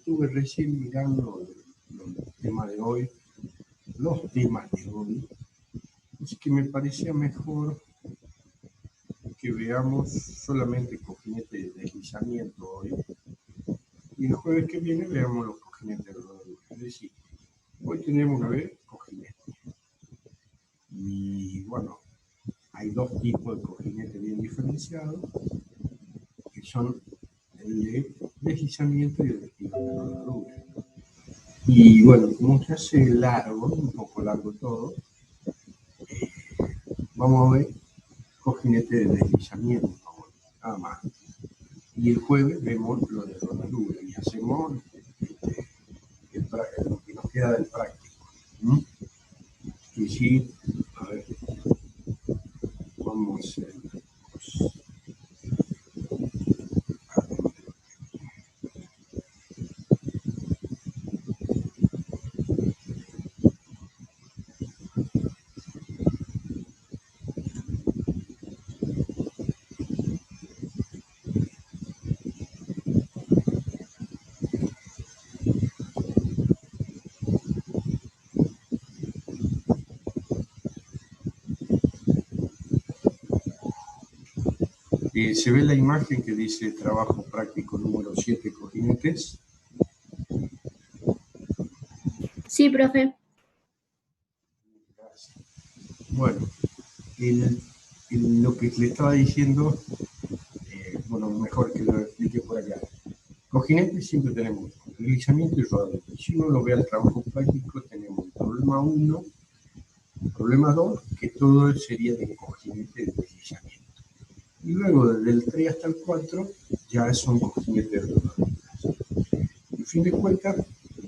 estuve recién mirando el tema de hoy, los temas de hoy, es que me parecía mejor que veamos solamente cojinetes de deslizamiento hoy, y el jueves que viene veamos los cojinetes de rodadura. Es decir, hoy tenemos que ver cojinetes. Y bueno, hay dos tipos de cojinetes bien diferenciados, que son el de deslizamiento y el de rodadura. Y bueno, como se hace largo, un poco largo todo, vamos a ver cojinete de deslizamiento, nada más. Y el jueves vemos lo de rodadura y hacemos lo que nos queda del práctico. Y sí, a ver, vamos a hacer. Se ve la imagen que dice trabajo práctico número 7, cojinetes. Sí, profe. Gracias. Bueno, lo que le estaba diciendo, bueno, mejor que lo explique por acá. Cojinetes siempre tenemos deslizamiento y rodadura. Si uno lo ve al trabajo práctico, tenemos el problema 1, el problema 2, que todo sería de cojinete de deslizamiento. Y luego desde el 3 hasta el 4 ya son cojinetes de rodadura. En fin de cuentas,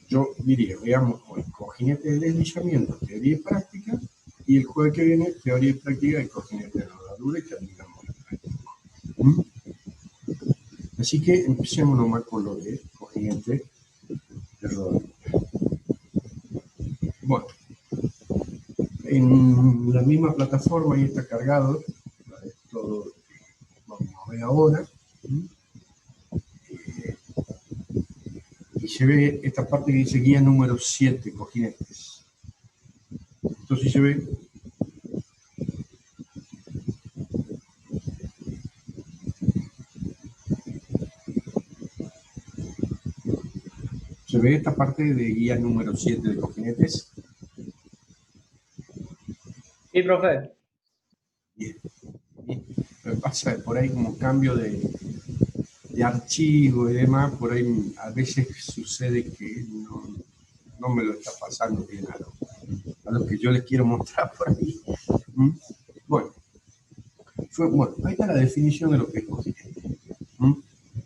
yo diría, veamos hoy cojinete de deslizamiento, teoría y práctica, y el jueves que viene, teoría y práctica de cojinete de rodadura, y terminamos el práctico. Así que empecemos nomás con lo de cojinete de rodadura. Bueno, en la misma plataforma ahí está cargado todo lo que vamos a ver ahora. Y se ve esta parte que dice guía número 7, cojinetes. Entonces se ve esta parte de guía número 7 de cojinetes. Sí, profe. Bien. Lo que pasa es por ahí como cambio de archivo y demás, por ahí a veces sucede que no me lo está pasando bien a lo que yo les quiero mostrar por ahí. Bueno, ahí está la definición de lo que es cojinete.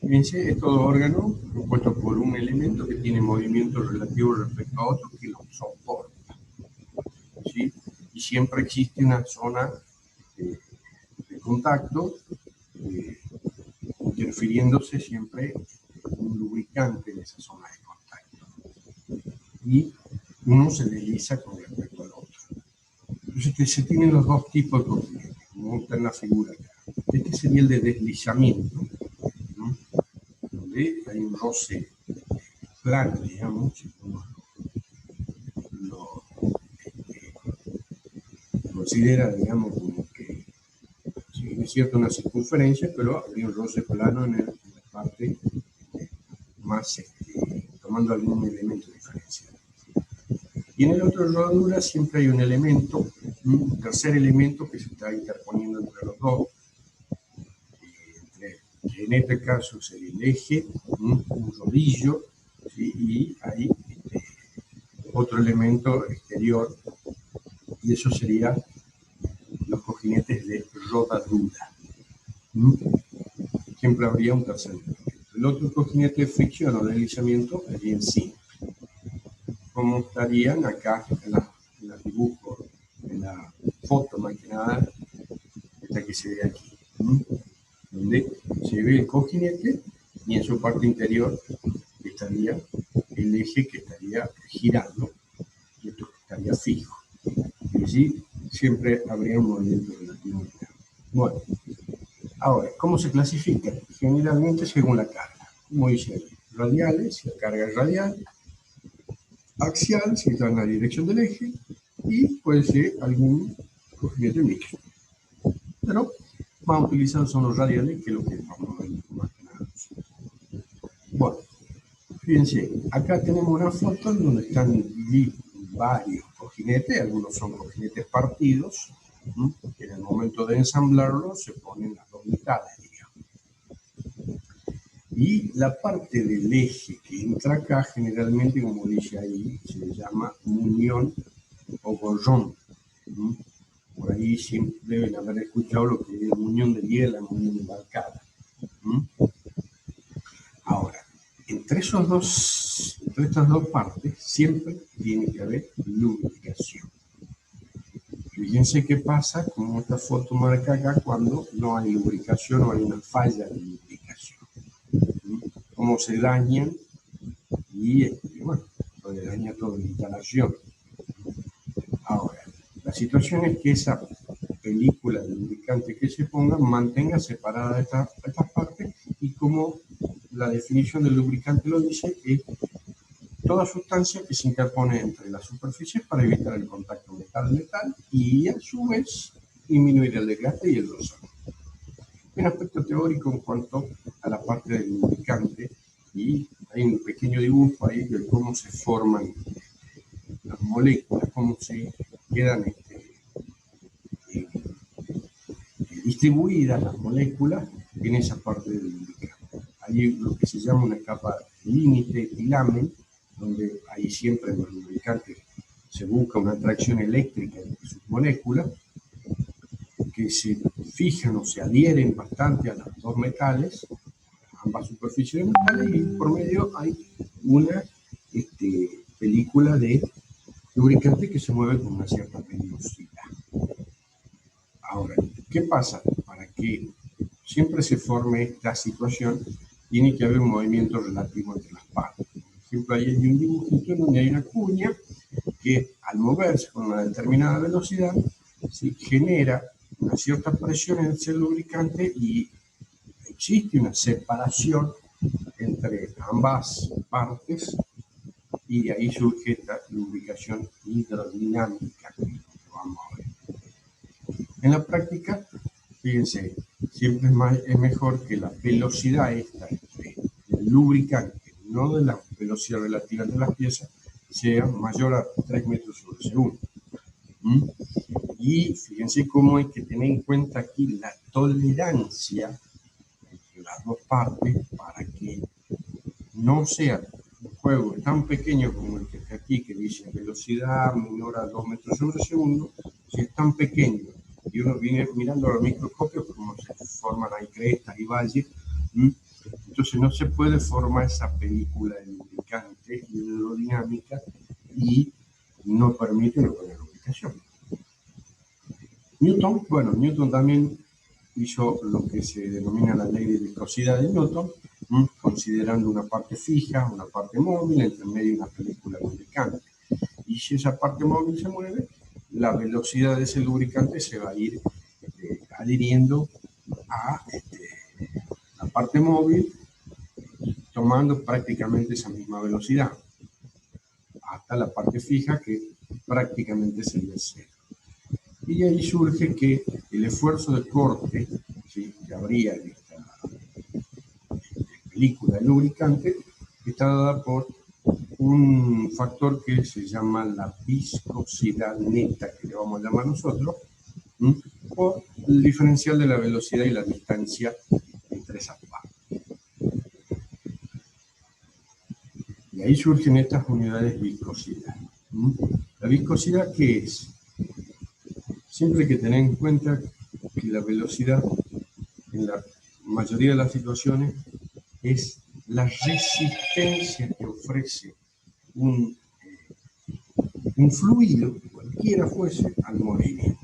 Fíjense, es todo órgano compuesto por un elemento que tiene movimiento relativo respecto a otro que lo soporta. ¿Sí? Y siempre existe una zona de contacto, interfiriéndose siempre un lubricante en esa zona de contacto. Y uno se desliza con respecto al otro. Entonces se tienen los dos tipos de cojinete, como está en la figura acá. Este sería el de deslizamiento, ¿no? Donde hay un roce plano, digamos, si uno lo considera, digamos, como que sí, es cierto una circunferencia, pero habría un roce plano en la parte más, tomando algún elemento diferencial. Y en el otro rodadura siempre hay un elemento, un tercer elemento que se está interponiendo entre los dos, que en este caso sería el eje, un rodillo, ¿sí? Y hay otro elemento exterior, y eso sería los cojinetes de rodadura. Siempre habría un tercer elemento. El otro cojinete de fricción o deslizamiento es bien simple, como estarían acá en los dibujos, en la foto más que nada, esta que se ve aquí, donde se ve el cojinete y en su parte interior estaría el eje que estaría girando y esto estaría fijo. Y así siempre habría un movimiento relativo. Bueno, ahora, ¿cómo se clasifica? Generalmente según la carga, como dice ahí. radiales, la carga radial, axial, si está en la dirección del eje, y puede ser algún cojinete mixto. Pero vamos a utilizar son los radiales, que es lo que vamos a ver más que nada. Bueno, fíjense, acá tenemos una foto donde están varios cojinetes, algunos son cojinetes partidos, que en el momento de ensamblarlos se ponen las dos mitades, digamos. Y la parte del eje que entra acá, generalmente, como dice ahí, se le llama muñón o gorrón. Por ahí siempre deben haber escuchado lo que es el muñón de hiela, el muñón de embarcada. Ahora, entre estas dos partes siempre tiene que haber lubricación. Fíjense qué pasa, como esta foto marca acá, cuando no hay lubricación o hay una falla de lubricación. Cómo se dañan y, bueno, se daña toda la instalación. Ahora, la situación es que esa película de lubricante que se ponga mantenga separada estas partes, y como la definición del lubricante lo dice, es toda sustancia que se interpone entre las superficies para evitar el contacto metal-metal y a su vez disminuir el desgaste y el rozaje. Un aspecto teórico en cuanto a la parte del lubricante, y hay un pequeño dibujo ahí de cómo se forman las moléculas, cómo se quedan distribuidas las moléculas en esa parte del lubricante. Hay lo que se llama una capa límite etilamen, donde ahí siempre en los lubricantes se busca una atracción eléctrica entre sus moléculas, que se fijan o se adhieren bastante a los dos metales, ambas superficies de metales, y por medio hay una película de lubricante que se mueve con una cierta velocidad. Ahora, ¿qué pasa? Para que siempre se forme esta situación, tiene que haber un movimiento relativo entre las partes. Por ejemplo, ahí hay un dibujito donde hay una cuña que, al moverse con una determinada velocidad, se genera una cierta presión en ese lubricante y existe una separación entre ambas partes, y de ahí surge esta lubricación hidrodinámica que vamos a ver. En la práctica, fíjense, siempre es mejor que la velocidad del lubricante, no de la velocidad relativa de las piezas, sea mayor a 3 metros sobre segundo. Y fíjense cómo hay que tener en cuenta aquí la tolerancia entre las dos partes para que no sea un juego tan pequeño como el que está aquí, que dice velocidad menor a 2 metros sobre segundo. Si es tan pequeño y uno viene mirando al microscopio, como se forman ahí crestas y valles, entonces no se puede formar esa película de lubricante y de aerodinámica, y no permite una buena lubricación. Newton también hizo lo que se denomina la ley de viscosidad de Newton, considerando una parte fija, una parte móvil, entre medio una película lubricante. Y si esa parte móvil se mueve, la velocidad de ese lubricante se va a ir adhiriendo a la parte móvil, tomando prácticamente esa misma velocidad, hasta la parte fija, que prácticamente sería cero. Y ahí surge que el esfuerzo de corte, ¿sí?, que habría en esta película de lubricante está dada por un factor que se llama la viscosidad neta, que le vamos a llamar nosotros, por el diferencial de la velocidad y la distancia entre esas partes. Y ahí surgen estas unidades de viscosidad. ¿La viscosidad qué es? Siempre hay que tener en cuenta que la velocidad, en la mayoría de las situaciones, es la resistencia que ofrece un fluido, cualquiera fuese, al movimiento.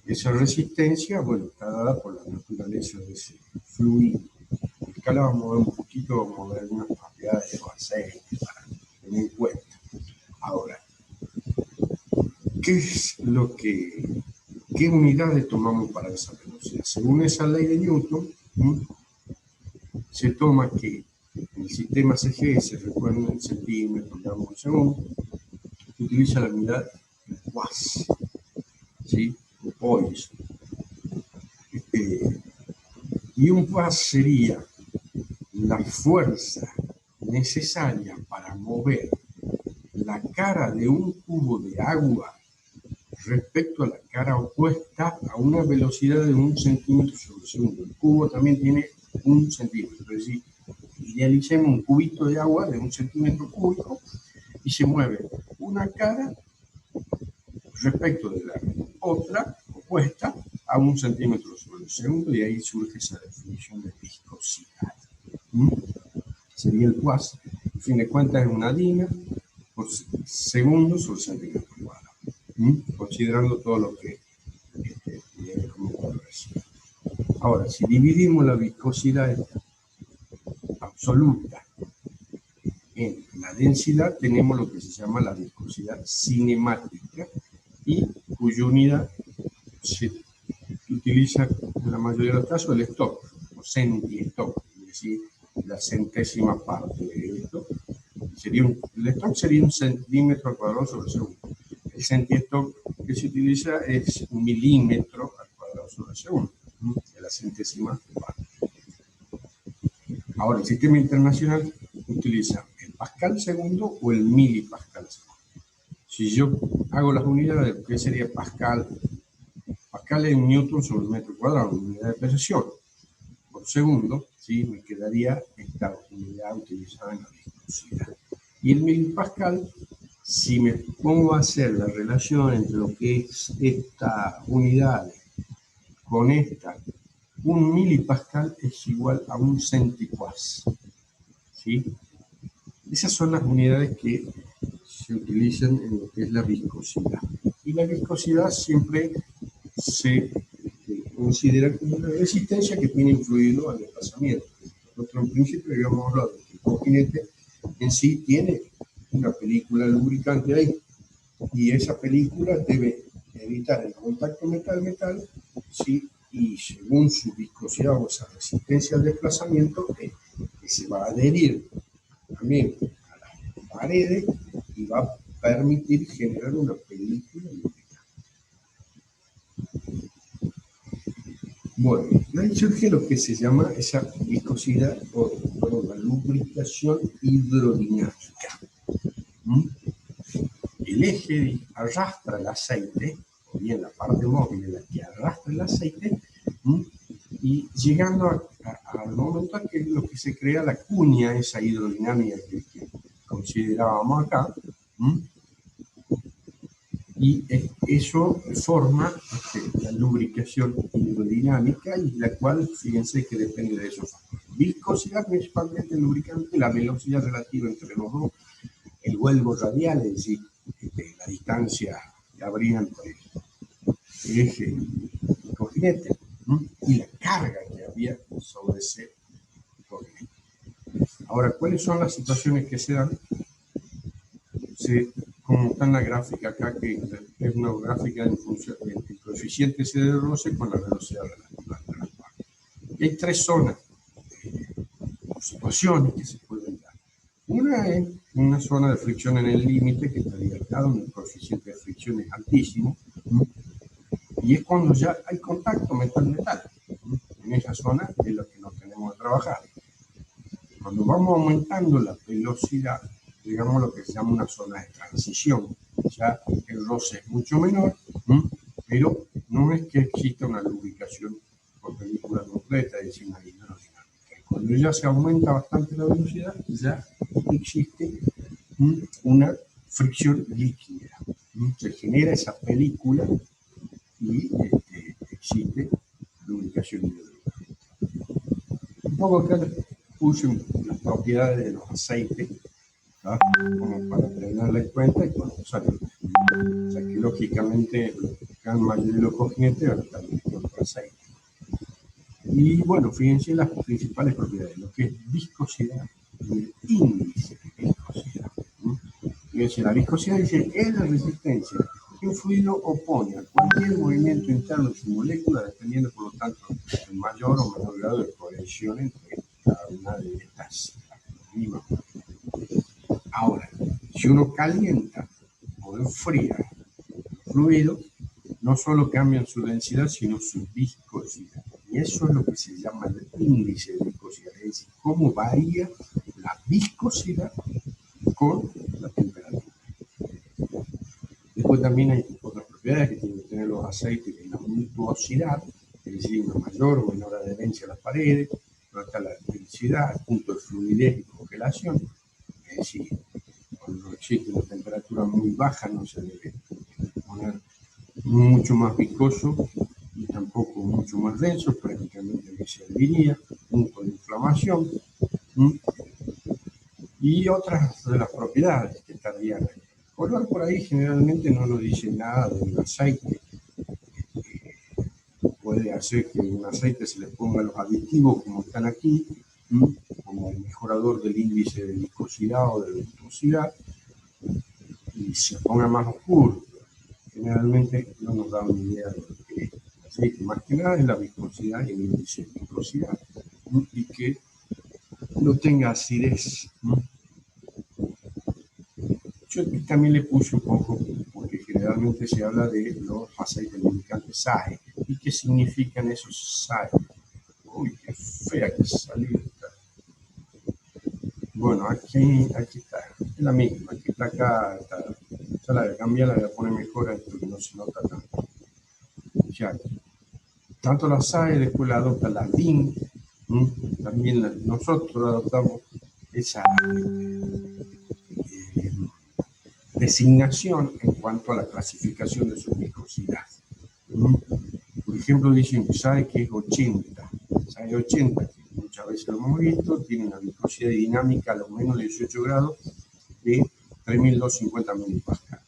Esa resistencia, está dada por la naturaleza de ese fluido. Acá la vamos a ver un poquito, vamos a ver algunas propiedades de aceite para tener en cuenta. Ahora, ¿qué unidades tomamos para esa velocidad? Según esa ley de Newton, se toma que en el sistema CG se recuerda en centímetros, gramos por segundo, se utiliza la unidad WAS, ¿sí? Poise. Y un WAS sería la fuerza necesaria para mover la cara de un cubo de agua respecto a la cara opuesta a una velocidad de 1 centímetro sobre segundo. El cubo también tiene 1 centímetro, es decir, idealicemos un cubito de agua de 1 centímetro cúbico y se mueve una cara respecto de la otra opuesta a 1 centímetro sobre segundo, y ahí surge esa definición de viscosidad. Sería el WAS. A fin de cuentas es una DINA por segundo sobre centímetro cuadrado, considerando todo lo que ahora, si dividimos la viscosidad absoluta en la densidad, tenemos lo que se llama la viscosidad cinemática, y cuya unidad se utiliza en la mayoría de los casos el stock, o centistock, es decir, la centésima parte de esto. El stock sería 1 centímetro al cuadrado sobre segundo. El centistock que se utiliza es 1 milímetro al cuadrado sobre segundo, de la centésima parte. Ahora, el sistema internacional utiliza el pascal segundo o el milipascal segundo. Si yo hago las unidades, ¿qué sería pascal? Pascal es 1 newton sobre metro cuadrado, una unidad de precisión por segundo, ¿sí? Me quedaría esta unidad utilizada en la viscosidad. Y el milipascal, si me pongo a hacer la relación entre lo que es esta unidad con esta, 1 milipascal es igual a 1 centicuas, ¿sí? Esas son las unidades que se utilizan en lo que es la viscosidad. Y la viscosidad siempre se considera como una resistencia que tiene influido al desplazamiento. Nosotros en principio habíamos hablado de que el cojín en sí tiene una película lubricante ahí, y esa película debe evitar el contacto metal-metal, ¿sí? Y según su viscosidad o esa resistencia al desplazamiento, que se va a adherir también a las paredes y va a permitir generar una película lubricante. Bueno, ahí surge lo que se llama esa viscosidad o la lubricación hidrodinámica. El eje arrastra el aceite, o bien la parte móvil es la que arrastra el aceite, y llegando al momento en que lo que se crea la cuña, esa hidrodinámica que considerábamos acá, y eso forma la lubricación hidrodinámica, y la cual, fíjense que depende de esos factores. Viscosidad principalmente el lubricante, la velocidad relativa entre los dos, el vuelvo radial, es decir, la distancia que habría entre el eje y el cojinete, y la carga que había sobre ese cojinete. Ahora, ¿cuáles son las situaciones que se dan? Como está en la gráfica acá, que es una gráfica en función del coeficiente C de roce con la velocidad relativa de las partes. Y hay 3 zonas o situaciones que se pueden dar. Una es una zona de fricción en el límite, que estaría acá, donde el coeficiente de fricción es altísimo, y es cuando ya hay contacto metal-metal. En esa zona es lo que nos tenemos que trabajar. Cuando vamos aumentando la velocidad, digamos lo que se llama una zona de transición, ya el roce es mucho menor, pero no es que exista una lubricación por película completa, es decir, una hidrodinámica. Cuando ya se aumenta bastante la velocidad, ya existe una fricción líquida. Se genera esa película y existe lubricación hidrodinámica. Un poco acá puse las propiedades de los aceites, ¿tá? Como para tenerla en cuenta y para usarlo. O sea que lógicamente la gran mayoría de los cojinetes van a estar mezclados con aceite. Y bueno, fíjense las principales propiedades, lo que es viscosidad y el índice de viscosidad. Fíjense, la viscosidad dice es la resistencia que un fluido opone a cualquier movimiento interno de su molécula, dependiendo por lo tanto del mayor o menor grado de cohesión entre cada una una de estas mismas. Ahora, si uno calienta o enfría los fluidos, no solo cambian su densidad, sino su viscosidad. Y eso es lo que se llama el índice de viscosidad, es decir, cómo varía la viscosidad con la temperatura. Después también hay otras propiedades que tienen que tener los aceites, que es la untuosidad, es decir, una mayor o menor adherencia a las paredes, donde está la densidad, el punto de fluidez y congelación, es decir, cuando existe una temperatura muy baja no se debe poner mucho más viscoso y tampoco mucho más denso, prácticamente me serviría, punto de inflamación, y otras de las propiedades que estarían ahí. Color por ahí generalmente no nos dice nada de un aceite. Puede hacer que un aceite se le ponga los aditivos como están aquí, como el mejorador del índice de viscosidad o de viscosidad, y se ponga más oscuro. Generalmente no nos da una idea de lo que es el aceite. Más que nada es la viscosidad y el índice de viscosidad, y que no tenga acidez. Yo aquí también le puse un poco, porque generalmente se habla de los aceites lubricantes SAE. ¿Y qué significan esos SAE? Uy, qué fea que salió esta. Bueno, aquí está, es la misma, que está acá, ya la voy a cambiar, la voy a poner mejor a esto que no se nota tanto. Ya, tanto la SAE, después la adopta la DIN, también nosotros adoptamos esa designación en cuanto a la clasificación de su viscosidad. Por ejemplo, dicen SAE que es 80, SAE 80, que muchas veces lo hemos visto, tiene una viscosidad dinámica a lo menos 18 grados de 3250 milipascal.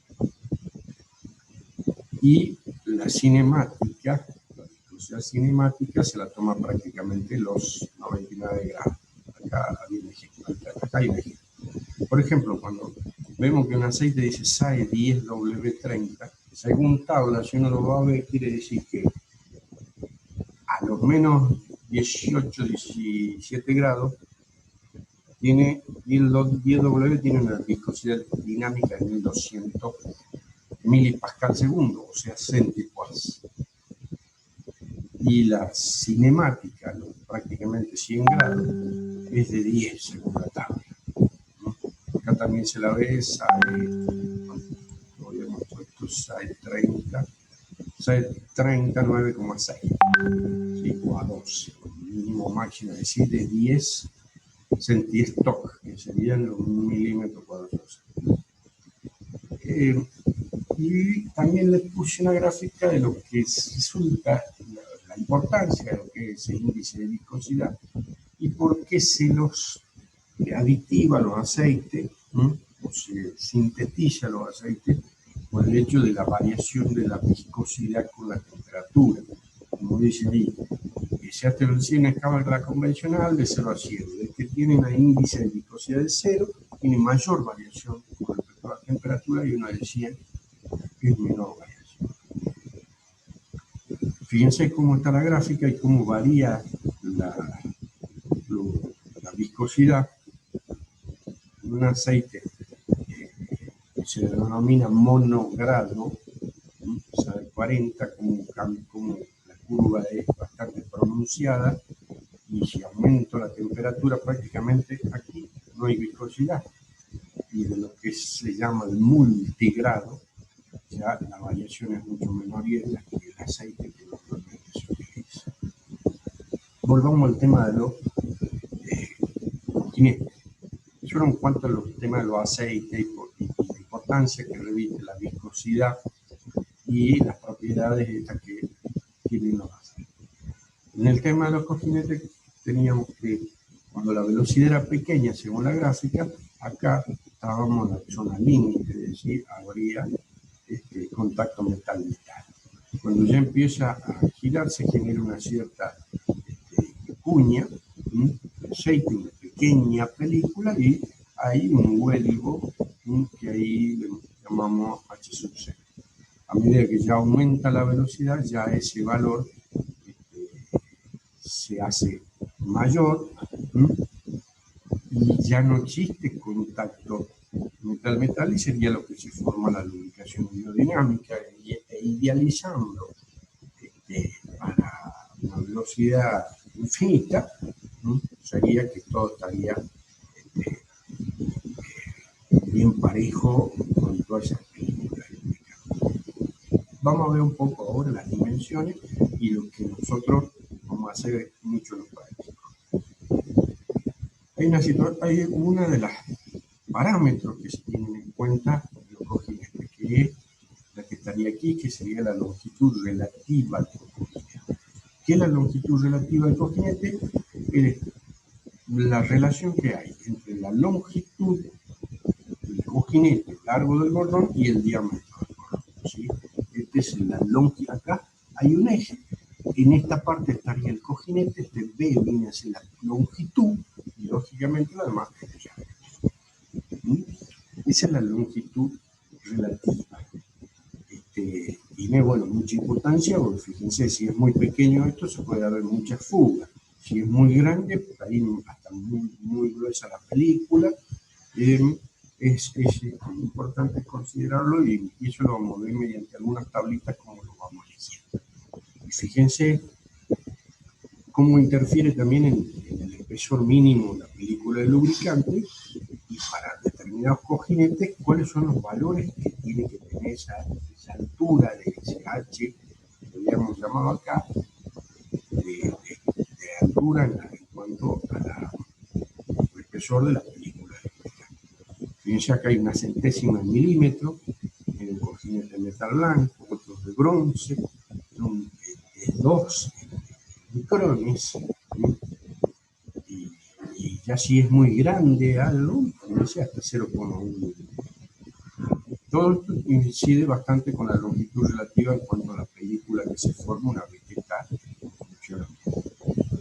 Y la cinemática, la viscosidad cinemática se la toma prácticamente los 99 grados. Acá hay un ejemplo. Por ejemplo, cuando vemos que un aceite dice SAE 10W30, según tabla, si uno lo va a ver, quiere decir que a los menos 18, 17 grados, tiene 10W tiene una viscosidad dinámica de 1200 milipascal segundo, o sea, centipoise. Y la cinemática, prácticamente 100 grados, es de 10 según la tabla. Acá también se la ve SAE, habíamos puesto SAE 30, SAE 39,6, ¿sí? O a 12, mínimo máximo, es decir, de 10 centistock, que serían los milímetros cuadrados. Y también le puse una gráfica de lo que resulta la importancia de lo que es el índice de viscosidad y por qué se los aditiva los aceites, o se sintetiza los aceites por el hecho de la variación de la viscosidad con la temperatura. Como dice ahí, que se hace en escala convencional de 0 a 100. El que tiene un índice de viscosidad de 0 tiene mayor variación con respecto a la temperatura y una de 100 es menor variación. Fíjense cómo está la gráfica y cómo varía la viscosidad. Un aceite que se denomina monogrado, SAE 40, como la curva es bastante pronunciada, y si aumento la temperatura prácticamente aquí no hay viscosidad. Y de lo que se llama el multigrado, ya la variación es mucho menor y es la que el aceite que normalmente se utiliza. Volvamos al tema de los continentes. Eso en cuanto a los temas de los aceites y la importancia que reviste la viscosidad y las propiedades estas que tienen los aceites. En el tema de los cojinetes teníamos que, cuando la velocidad era pequeña según la gráfica, acá estábamos en la zona límite, es decir, habría contacto metal-metal. Cuando ya empieza a girar se genera una cierta cuña, aceite, una pequeña película, y hay un huelgo que ahí le llamamos H sub 0. A medida que ya aumenta la velocidad, ya ese valor se hace mayor, y ya no existe contacto metal-metal y sería lo que se forma la lubricación biodinámica, e idealizando para una velocidad infinita, ¿no? Sería que todo estaría este, bien parejo con todas esas películas. Vamos a ver un poco ahora las dimensiones y lo que nosotros vamos a hacer mucho en los países. Hay una de las parámetros que se tienen en cuenta en los cojinetes, que es la que estaría aquí, que sería la longitud relativa del cojinete. ¿Qué es la longitud relativa del cojinete? Es la relación que hay entre la longitud del cojinete largo del bordón y el diámetro del bordón, ¿sí? Este es la longitud. Acá hay un eje. En esta parte estaría el cojinete, este B viene a ser la longitud y lógicamente lo demás es el diámetro. Esa es la longitud relativa. Tiene, bueno, mucha importancia, porque fíjense, si es muy pequeño esto, se puede haber muchas fugas. Si es muy grande, ahí hasta muy gruesa la película. Es importante considerarlo y eso lo vamos a ver mediante algunas tablitas como lo vamos eligiendo. Y fíjense cómo interfiere también en el espesor mínimo de la película de lubricante y para determinados cojinetes cuáles son los valores que tiene que tener esa altura de ese H, que habíamos llamado acá, de altura en cuanto al espesor de la película de lubricante. Fíjense acá hay una centésima de milímetro en el cojinete de metal blanco, otros de bronce, son 2 micrones, y ya si es muy grande algo, fíjense hasta 0,1. Todo esto incide bastante con la longitud relativa en cuanto a la película que se forma una vez que está en funcionamiento.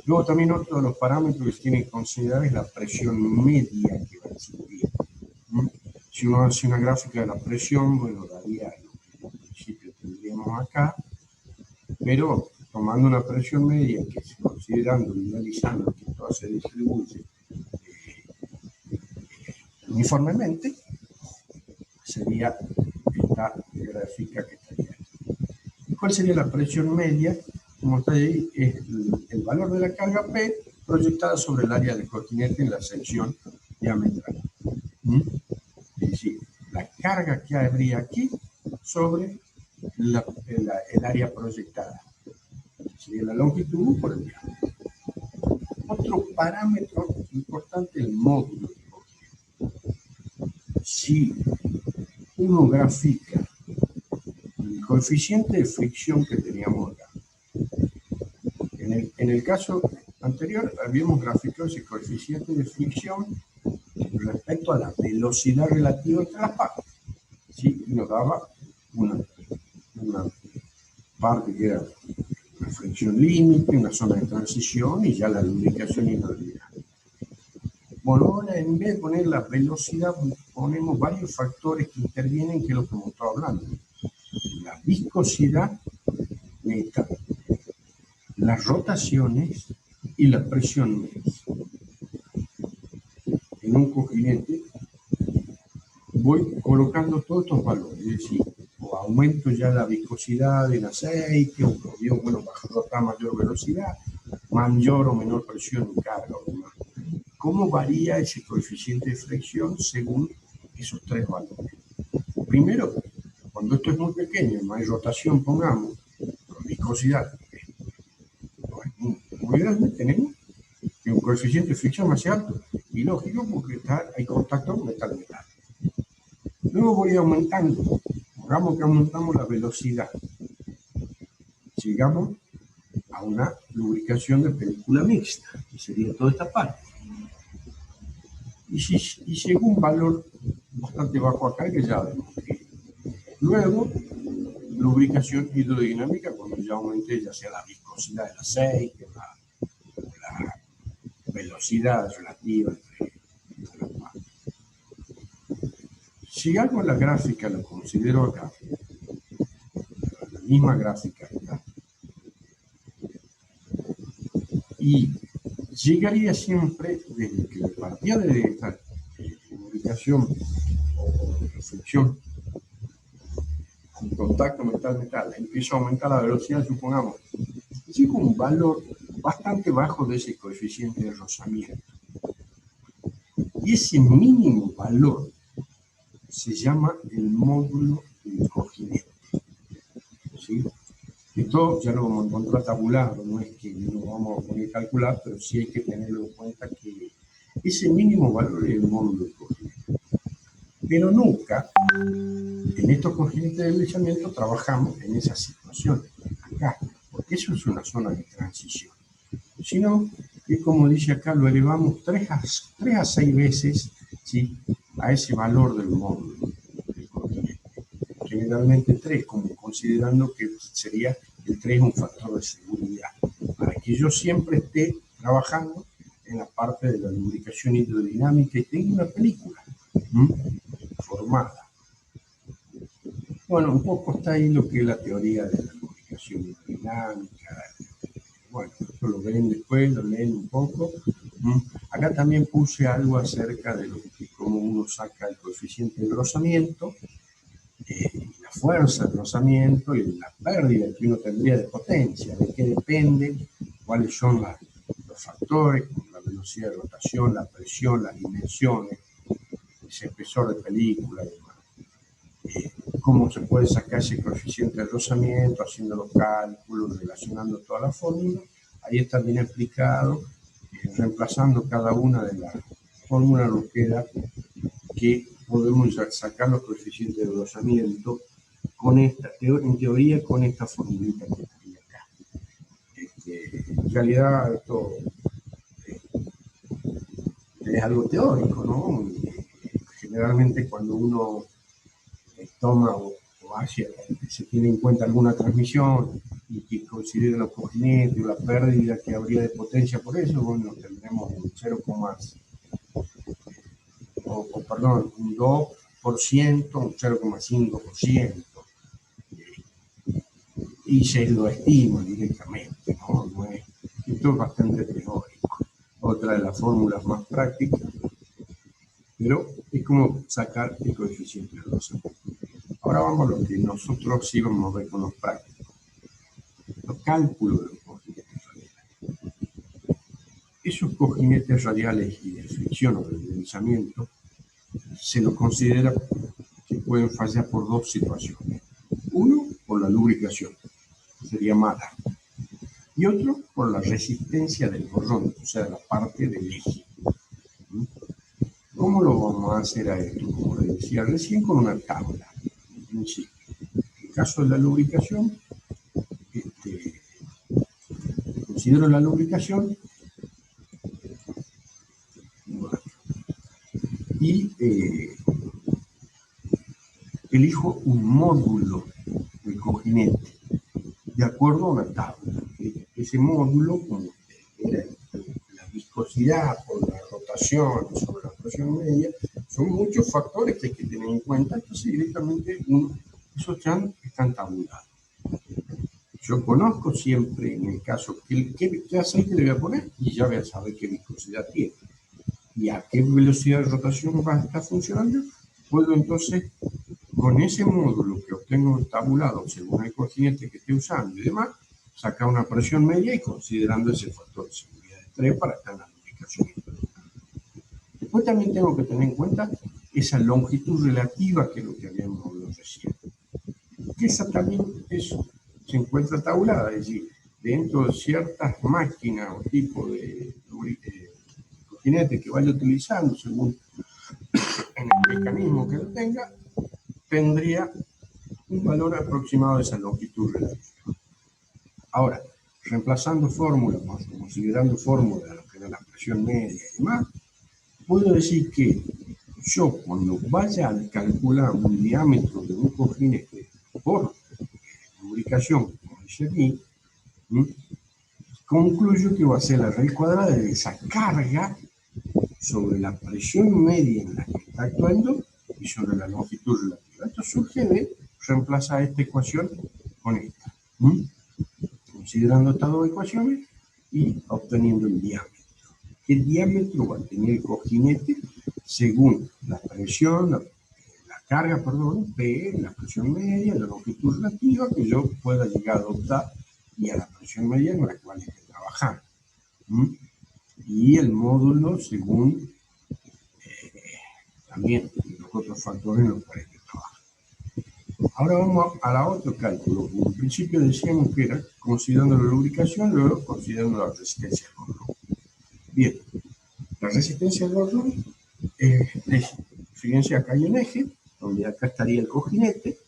Luego también otro de los parámetros que se tiene que considerar es la presión media que va a existir. Si uno hace una gráfica de la presión, bueno, daría lo que en principio tendríamos acá, pero tomando una presión media que se considerando y analizando que todo se distribuye uniformemente, sería esta gráfica que estaría aquí. ¿Cuál sería la presión media? Como está ahí, es el valor de la carga P proyectada sobre el área del cojinete en la sección diametral. Es decir, la carga que habría aquí sobre el área proyectada. Sería la longitud por el diámetro. Otro parámetro importante es el módulo de cojinete. Si uno grafica el coeficiente de fricción que teníamos acá, en el caso anterior habíamos graficado ese coeficiente de fricción respecto a la velocidad relativa entre las partes, ¿sí? Y nos daba una parte que era una fricción límite, una zona de transición y ya la lubricación inolvidable. Bueno, ahora en vez de poner la velocidad, ponemos varios factores que intervienen, que es lo que hemos estado hablando. La viscosidad neta, las rotaciones y la presión media. En un cojinete voy colocando todos estos valores, es decir, o aumento ya la viscosidad del aceite, o digo, bueno, bajo a mayor velocidad, mayor o menor presión en carga o demás. ¿Cómo varía ese coeficiente de fricción según esos tres valores? Primero, cuando esto es muy pequeño, no hay rotación, pongamos, con viscosidad muy grande, tenemos que un coeficiente de fricción más alto, y lógico porque hay contacto metal-metal. Luego voy aumentando, pongamos que aumentamos la velocidad, llegamos a una lubricación de película mixta, que sería toda esta parte. Y llegó un valor bastante bajo acá, que ya vemos que luego lubricación hidrodinámica, cuando ya aumenté ya sea la viscosidad del aceite, la velocidad relativa entre las partes. Si hago la gráfica, lo considero acá, la misma gráfica acá, y llegaría siempre desde que partía de esta lubricación o reflexión, en contacto metal-metal, empieza a aumentar la velocidad, supongamos, llega un valor bastante bajo de ese coeficiente de rozamiento. Y ese mínimo valor se llama el módulo del cojinete. ¿Sí? Esto ya lo vamos a encontrar tabulado, no es que lo vamos a poner a calcular, pero sí hay que tenerlo en cuenta que ese mínimo valor es el módulo del cojinete. Pero nunca en estos cojinetes de deslizamiento trabajamos en esa situación, acá, porque eso es una zona de transición. Sino que, como dice acá, lo elevamos 3 a 6 veces, ¿sí?, a ese valor del módulo del cojinete. Generalmente 3, como considerando que sería el 3 un factor de seguridad, para que yo siempre esté trabajando en la parte de la lubricación hidrodinámica y tenga una película formada. Bueno, un poco está ahí lo que es la teoría de la lubricación hidrodinámica. Bueno, esto lo ven después, lo leen un poco. Acá también puse algo acerca de cómo uno saca el coeficiente de rozamiento, la fuerza de rozamiento y la pérdida que uno tendría de potencia, de qué depende, cuáles son los factores, como la velocidad de rotación, la presión, las dimensiones, ese espesor de película y demás. Cómo se puede sacar ese coeficiente de rozamiento, haciendo los cálculos, relacionando todas las fórmulas. Ahí está bien explicado, reemplazando cada una de las fórmulas nos queda que podemos sacar los coeficientes de rozamiento con esta, en teoría, con esta formulita que estaría acá. En realidad esto es algo teórico, ¿no? Generalmente cuando uno toma o hace, se tiene en cuenta alguna transmisión y que considera los cojinetes o la pérdida que habría de potencia por eso, bueno, tendremos un 0, perdón, un 2%, un 0,5%, y se lo estima directamente, ¿no? No es, esto es bastante teórico. Otra de las fórmulas más prácticas, pero es como sacar el coeficiente de rozamiento. Ahora vamos a lo que nosotros sí vamos a ver con los prácticos. Los cálculos de los cojinetes radiales. Esos cojinetes radiales y de fricción o de deslizamiento se los considera que pueden fallar por dos situaciones. Uno, por la lubricación, que sería mala. Y otro, por la resistencia del borrón, o sea, la parte del eje. ¿Cómo lo vamos a hacer a esto? Como les decía recién, con una tabla. En el caso de la lubricación, considero la lubricación y elijo un módulo del cojinete de acuerdo a una tabla. Ese módulo, como era la viscosidad por la rotación sobre la presión media, son muchos factores que hay que tener en cuenta, entonces directamente esos ya están tabulados. Yo conozco siempre, en el caso, qué aceite le voy a poner y ya voy a saber qué viscosidad tiene y a qué velocidad de rotación va a estar funcionando. Puedo entonces, con ese módulo que obtengo tabulado según el cojinete que esté usando y demás, sacar una presión media y considerando ese factor de seguridad de 3 para estar en la lubricación. Después también tengo que tener en cuenta esa longitud relativa, que es lo que habíamos hablado recién. Que esa también se encuentra tabulada, es decir, dentro de ciertas máquinas o tipo de cojinete que vaya utilizando según en el mecanismo que lo tenga, tendría un valor aproximado de esa longitud relativa. Ahora, reemplazando fórmulas, considerando fórmulas, lo que era la presión media y demás, puedo decir que yo cuando vaya a calcular un diámetro de un cojinete por lubricación, como dice aquí, concluyo que va a ser la raíz cuadrada de esa carga sobre la presión media en la que está actuando y sobre la longitud relativa. Esto surge de reemplazar esta ecuación con esta, considerando estas dos ecuaciones y obteniendo el diámetro. qué diámetro va a tener el cojinete según la presión, la carga, perdón, P, la presión media, la longitud relativa que yo pueda llegar a adoptar y a la presión media con la cual esté trabajando. Y el módulo según también los otros factores en los cuales se trabaja. Ahora vamos a la otro cálculo. En principio decíamos que era considerando la lubricación, luego considerando la resistencia al gorro. Bien, la resistencia al gorro fíjense, acá hay un eje, donde acá estaría el cojinete,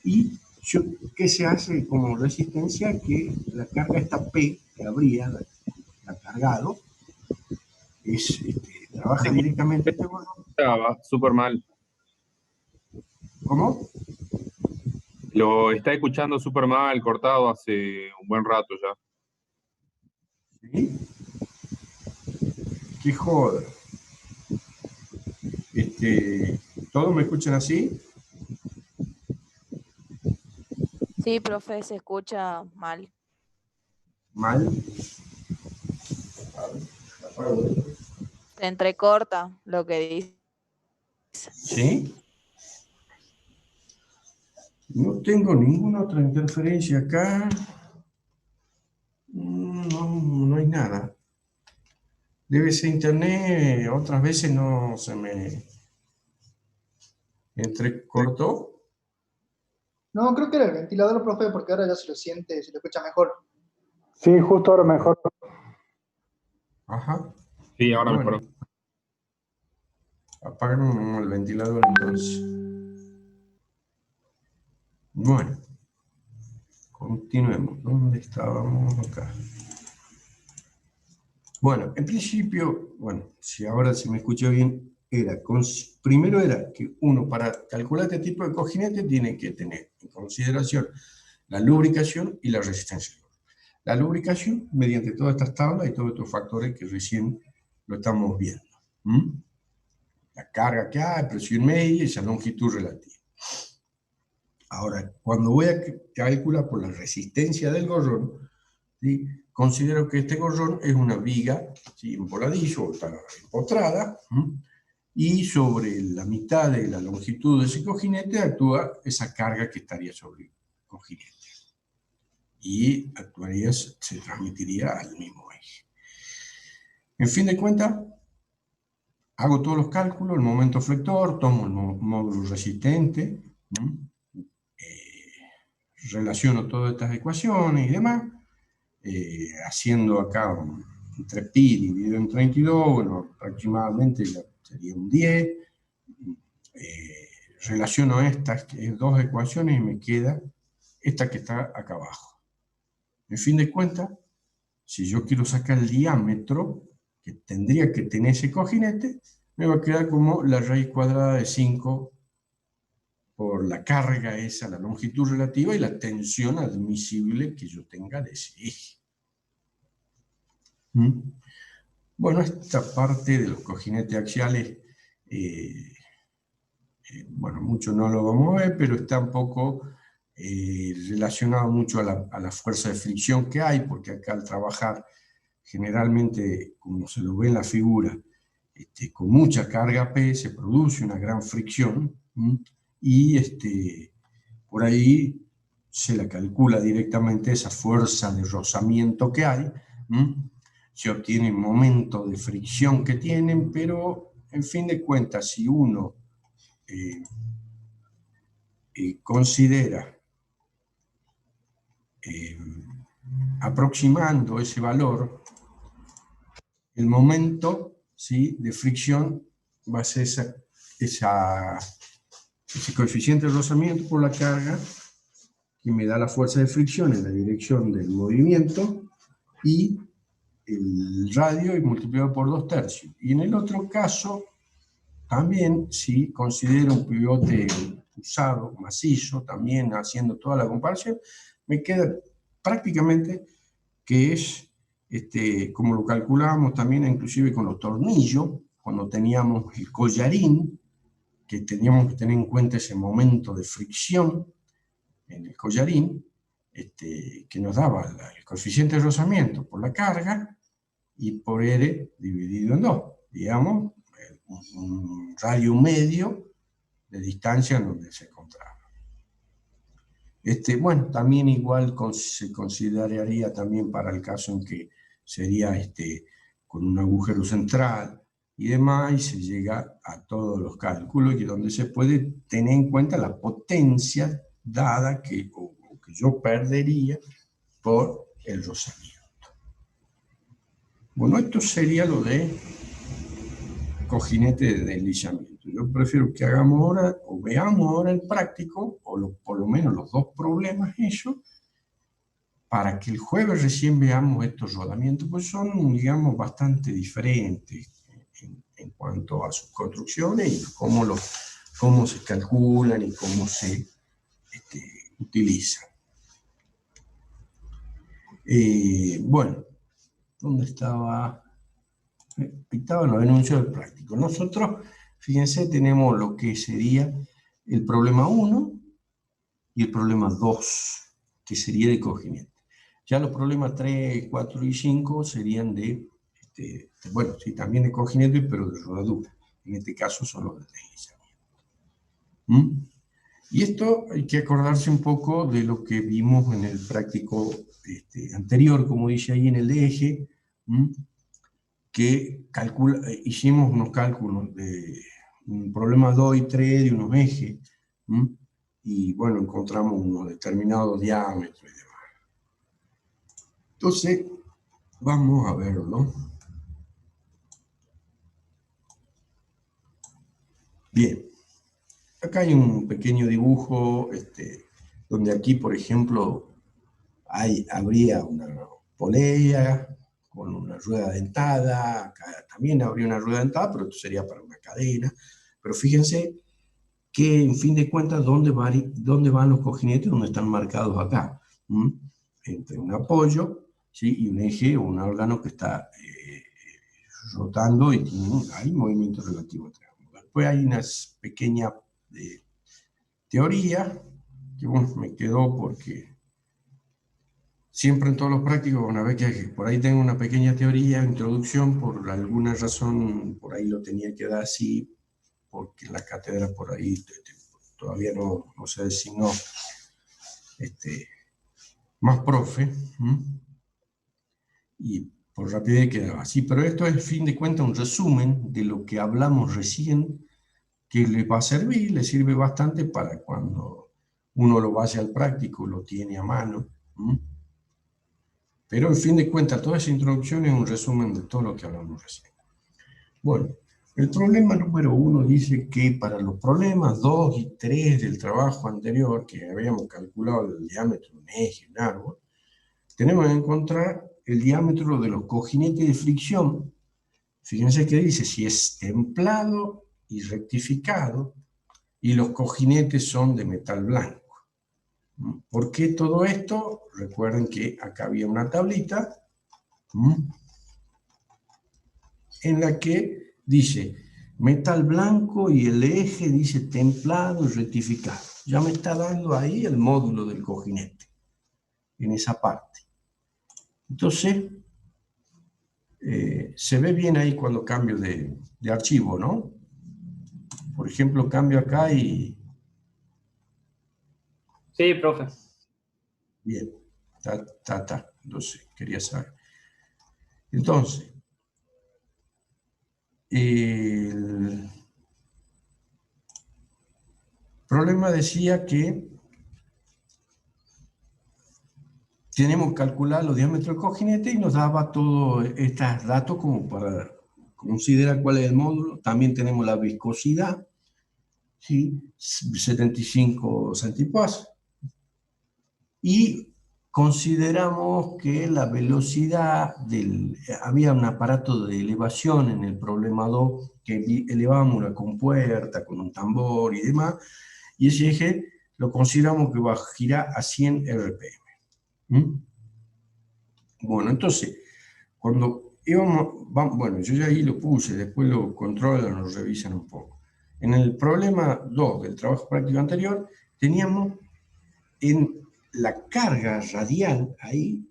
y ¿qué se hace como resistencia? Que la carga esta P que habría, la cargado, trabaja directamente este gorro. Va súper mal. ¿Cómo? Lo está escuchando súper mal, cortado hace un buen rato ya. ¿Sí? ¡Qué joda! ¿Todos me escuchan así? Sí, profe, se escucha mal. ¿Mal? Se entrecorta lo que dice. ¿Sí? No tengo ninguna otra interferencia acá. No hay nada. Debe ser internet, otras veces no se me entrecortó. No, creo que era el ventilador, profe, porque ahora ya se lo siente, se lo escucha mejor. Sí, justo ahora mejor. Ajá. Sí, ahora Bueno, mejoró. apagaron el ventilador entonces. Bueno, continuemos. ¿Dónde estábamos acá? Bueno, en principio, si ahora se me escucha bien, primero era que uno para calcular este tipo de cojinete tiene que tener en consideración la lubricación y la resistencia. La lubricación mediante todas estas tablas y todos estos factores que recién lo estamos viendo. La carga que hay, presión media y esa longitud relativa. Ahora, cuando voy a calcular por la resistencia del gorrón, ¿sí? Considero que este gorrón es una viga, ¿sí? En voladillo, está empotrada, y sobre la mitad de la longitud de ese cojinete actúa esa carga que estaría sobre el cojinete. Y se transmitiría al mismo eje. En fin de cuentas, hago todos los cálculos, el momento flector, tomo el módulo resistente, relaciono todas estas ecuaciones y demás, haciendo acá entre pi dividido en 32, bueno, aproximadamente sería un 10, relaciono estas dos ecuaciones y me queda esta que está acá abajo. En fin de cuentas, si yo quiero sacar el diámetro que tendría que tener ese cojinete, me va a quedar como la raíz cuadrada de 5 por la carga esa, la longitud relativa y la tensión admisible que yo tenga de ese eje. Bueno, esta parte de los cojinetes axiales, bueno, mucho no lo vamos a ver, pero está un poco relacionado mucho a la fuerza de fricción que hay, porque acá al trabajar generalmente, como se lo ve en la figura, con mucha carga P se produce una gran fricción, y por ahí se la calcula directamente esa fuerza de rozamiento que hay, se obtiene el momento de fricción que tienen, pero en fin de cuentas, si uno considera aproximando ese valor, el momento, ¿sí?, de fricción va a ser ese coeficiente de rozamiento por la carga que me da la fuerza de fricción en la dirección del movimiento y el radio y multiplicado por 2/3. Y en el otro caso, también si considero un pivote usado, macizo, también haciendo toda la comparación, me queda prácticamente que es como lo calculábamos también inclusive con los tornillos, cuando teníamos el collarín, que teníamos que tener en cuenta ese momento de fricción en el collarín, que nos daba el coeficiente de rozamiento por la carga, y por R dividido en 2, digamos, un radio medio de distancia en donde se encontraba. Bueno, también igual se consideraría también para el caso en que sería con un agujero central y demás, y se llega a todos los cálculos y donde se puede tener en cuenta la potencia dada que yo perdería por el rozamiento. Bueno, esto sería lo de cojinete de deslizamiento. Yo prefiero que hagamos ahora, o veamos ahora el práctico, o por lo menos los dos problemas hechos, para que el jueves recién veamos estos rodamientos, pues son, digamos, bastante diferentes en cuanto a sus construcciones y cómo se calculan y cómo se utilizan. Bueno, ¿dónde estaba? Estaba en los enunciados del práctico. Nosotros, fíjense, tenemos lo que sería el problema 1 y el problema 2, que sería de cojinete. Ya los problemas 3, 4 y 5 serían de, bueno, sí, también de cojinete, pero de rodadura. En este caso son los de deslizamiento. Y esto hay que acordarse un poco de lo que vimos en el práctico anterior, como dice ahí en el eje, que hicimos unos cálculos de un problema 2 y 3 de unos ejes, y bueno, encontramos unos determinados diámetros y demás. Entonces, vamos a verlo. Bien, acá hay un pequeño dibujo, donde aquí, por ejemplo, habría una polea con una rueda dentada, acá también habría una rueda dentada, pero esto sería para una cadena. Pero fíjense que, en fin de cuentas, ¿dónde van los cojinetes? Donde están marcados acá. Entre un apoyo, ¿sí? Y un eje o un órgano que está rotando y hay movimiento relativo. Después hay una pequeña teoría que bueno, me quedó porque siempre en todos los prácticos, una vez que por ahí tengo una pequeña teoría, introducción, por alguna razón, por ahí lo tenía que dar así, porque en la cátedra por ahí todavía no se designó más profe, y por rapidez quedaba así. Pero esto es, a fin de cuentas, un resumen de lo que hablamos recién, que le va a servir, le sirve bastante para cuando uno lo vaya al práctico, lo tiene a mano. Pero, en fin de cuentas, toda esa introducción es un resumen de todo lo que hablamos recién. Bueno, el problema número 1 dice que para los problemas 2 y 3 del trabajo anterior, que habíamos calculado el diámetro de un eje, un árbol, tenemos que encontrar el diámetro de los cojinetes de fricción. Fíjense que dice si es templado y rectificado, y los cojinetes son de metal blanco. ¿Por qué todo esto? Recuerden que acá había una tablita en la que dice metal blanco y el eje dice templado y rectificado. Ya me está dando ahí el módulo del cojinete, en esa parte. Entonces, se ve bien ahí cuando cambio de archivo, ¿no? Por ejemplo, cambio acá y... Sí, profe. Bien, entonces, quería saber. Entonces, el problema decía que tenemos que calcular los diámetros del cojinete y nos daba todos estos datos como para considerar cuál es el módulo. También tenemos la viscosidad, ¿sí? 75 centipas. Y consideramos que la velocidad había un aparato de elevación en el problema 2, que elevábamos una compuerta con un tambor y demás, y ese eje lo consideramos que va a girar a 100 RPM. Bueno, entonces, cuando íbamos, bueno, yo ya ahí lo puse, después lo controlan, lo revisan un poco. En el problema 2 del trabajo práctico anterior, teníamos en la carga radial ahí,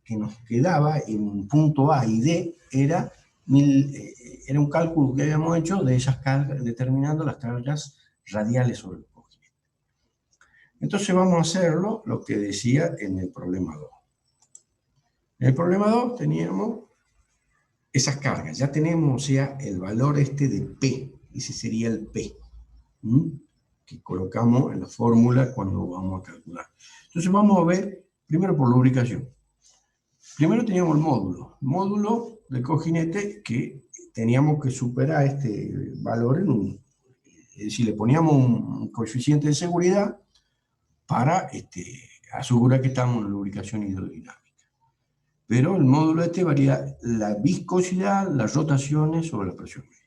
que nos quedaba en punto A y D era un cálculo que habíamos hecho de esas cargas, determinando las cargas radiales sobre el cojinete. Entonces vamos a hacerlo lo que decía en el problema 2. En el problema 2 teníamos esas cargas, ya tenemos, o sea, el valor este de P, ese sería el P, que colocamos en la fórmula cuando vamos a calcular. Entonces vamos a ver, primero por lubricación. Primero teníamos el módulo del cojinete que teníamos que superar este valor es decir, le poníamos un coeficiente de seguridad para asegurar que estamos en lubricación hidrodinámica. Pero el módulo varía la viscosidad, las rotaciones sobre la presión media.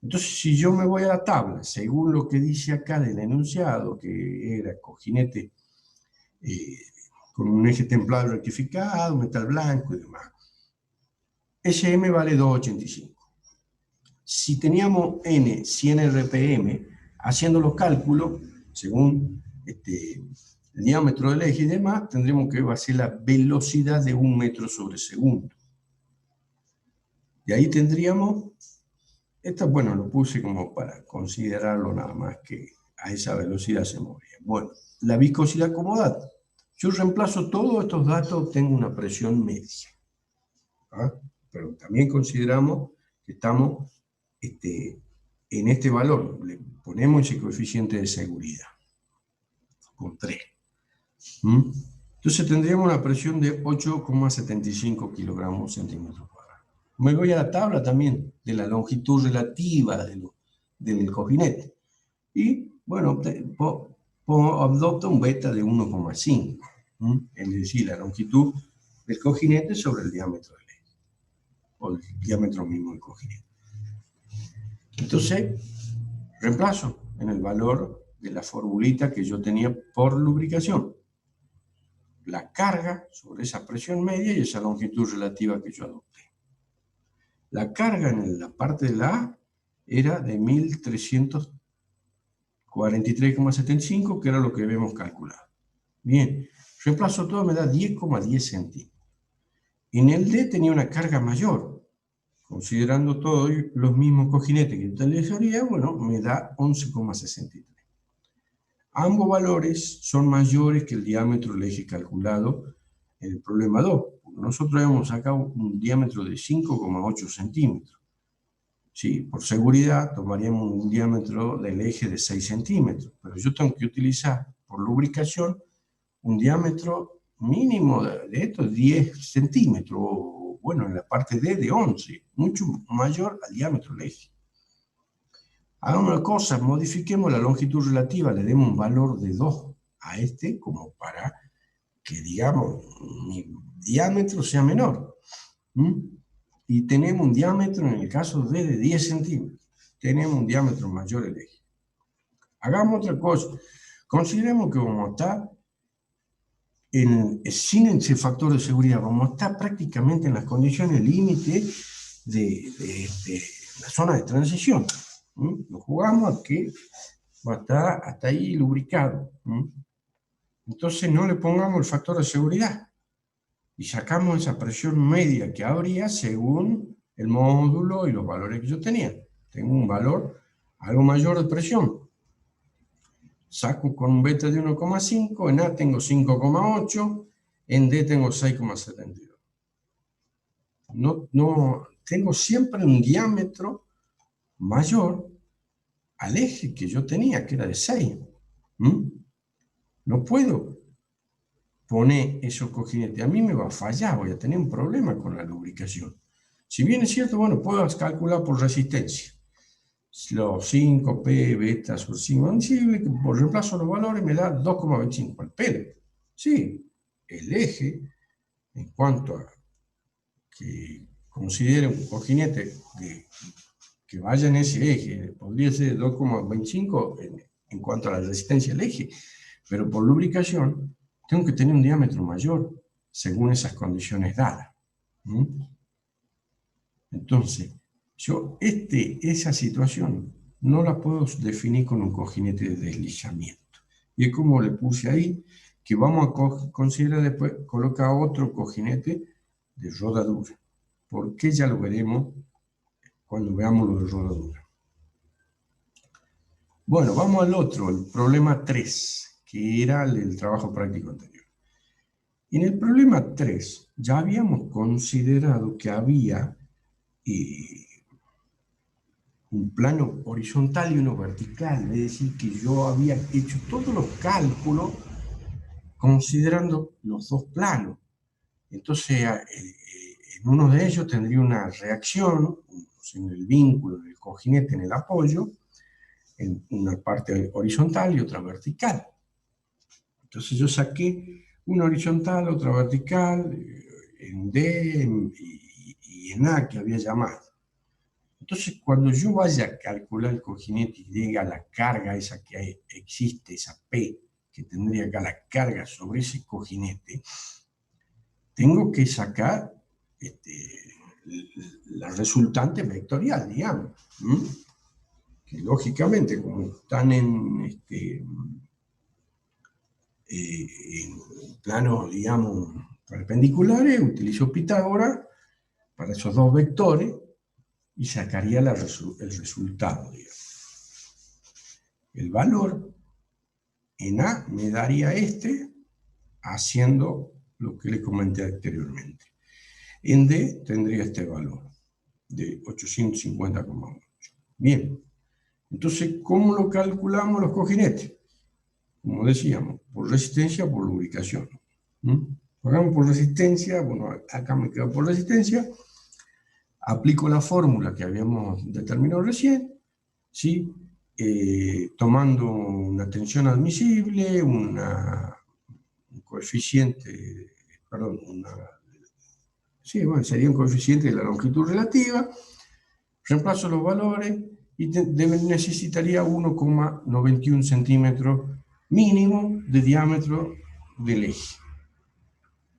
Entonces, si yo me voy a la tabla, según lo que dice acá del enunciado, que era cojinete con un eje templado rectificado, metal blanco y demás, SM vale 2,85. Si teníamos N 100 RPM, haciendo los cálculos, según el diámetro del eje y demás, tendremos que hacer la velocidad de 1 metro sobre segundo. Y ahí tendríamos, bueno, lo puse como para considerarlo nada más que a esa velocidad se movía. Bueno, la viscosidad como dato. Yo reemplazo todos estos datos, obtengo una presión media. ¿Ah? Pero también consideramos que estamos en este valor, le ponemos ese coeficiente de seguridad, con 3. Entonces tendríamos una presión de 8,75 kilogramos centímetros cuadrados. Me voy a la tabla también de la longitud relativa del cojinete. Y, bueno, adopta un beta de 1,5. Es decir, la longitud del cojinete sobre el diámetro del eje, o el diámetro mismo del cojinete. Entonces, reemplazo en el valor de la formulita que yo tenía por lubricación. La carga sobre esa presión media y esa longitud relativa que yo adopté. La carga en la parte de la A era de 1343,75, que era lo que habíamos calculado. Bien, reemplazo todo, me da 10,10 centímetros. En el D tenía una carga mayor. Considerando todos los mismos cojinetes que utilizaría, bueno, me da 11,63. Ambos valores son mayores que el diámetro del eje calculado en el problema 2. Nosotros hemos sacado un diámetro de 5,8 centímetros. Sí, por seguridad tomaríamos un diámetro del eje de 6 centímetros, pero yo tengo que utilizar por lubricación un diámetro mínimo de estos 10 centímetros, o bueno, en la parte D de 11, mucho mayor al diámetro del eje. Hagamos una cosa, modifiquemos la longitud relativa, le demos un valor de 2 a como para que, digamos, mi diámetro sea menor. Y tenemos un diámetro, en el caso D, de 10 centímetros. Tenemos un diámetro mayor el eje. Hagamos otra cosa. Consideremos que vamos a estar sin ese factor de seguridad, vamos a estar prácticamente en las condiciones límite de la zona de transición. Lo jugamos a que va a estar hasta ahí lubricado. Entonces no le pongamos el factor de seguridad y sacamos esa presión media que habría según el módulo y los valores que yo tenía. Tengo un valor algo mayor de presión. Saco con un beta de 1,5, en A tengo 5,8, en D tengo 6,72. No, tengo siempre un diámetro mayor al eje que yo tenía, que era de 6. No puedo poner esos cojinetes. A mí me va a fallar, voy a tener un problema con la lubricación. Si bien es cierto, bueno, puedo calcular por resistencia. Los 5P, beta, sur 5 admisible, que por reemplazo los valores me da 2,25 al pellet. Sí, el eje, en cuanto a que considere un cojinete que vaya en ese eje, podría ser 2,25 en cuanto a la resistencia del eje, pero por lubricación tengo que tener un diámetro mayor según esas condiciones dadas. Entonces, yo esa situación no la puedo definir con un cojinete de deslizamiento. Y es como le puse ahí, que vamos a considerar después, coloca otro cojinete de rodadura, porque ya lo veremos cuando veamos lo de rodadura. Bueno, vamos al otro, el problema 3, que era el del trabajo práctico anterior. En el problema 3 ya habíamos considerado que había un plano horizontal y uno vertical, es decir, que yo había hecho todos los cálculos considerando los dos planos. Entonces, en uno de ellos tendría una reacción, en el vínculo del cojinete, en el apoyo, en una parte horizontal y otra vertical. Entonces yo saqué una horizontal, otra vertical, en D y en A que había llamado. Entonces cuando yo vaya a calcular el cojinete y diga la carga esa que existe, esa P, que tendría acá la carga sobre ese cojinete, tengo que sacar la resultante vectorial, digamos. Que lógicamente, como están en planos, digamos, perpendiculares, utilizo Pitágoras para esos dos vectores y sacaría el resultado, digamos. El valor en A me daría haciendo lo que le comenté anteriormente. En D tendría este valor de 850,8. Bien, entonces, ¿cómo lo calculamos los cojinetes? Como decíamos, por resistencia o por lubricación. Hagamos por resistencia, bueno, acá me quedo por resistencia, aplico la fórmula que habíamos determinado recién, ¿sí? Tomando una tensión admisible, un coeficiente, perdón, sí, bueno, sería un coeficiente de la longitud relativa, reemplazo los valores y necesitaría 1,91 centímetros mínimo de diámetro del eje.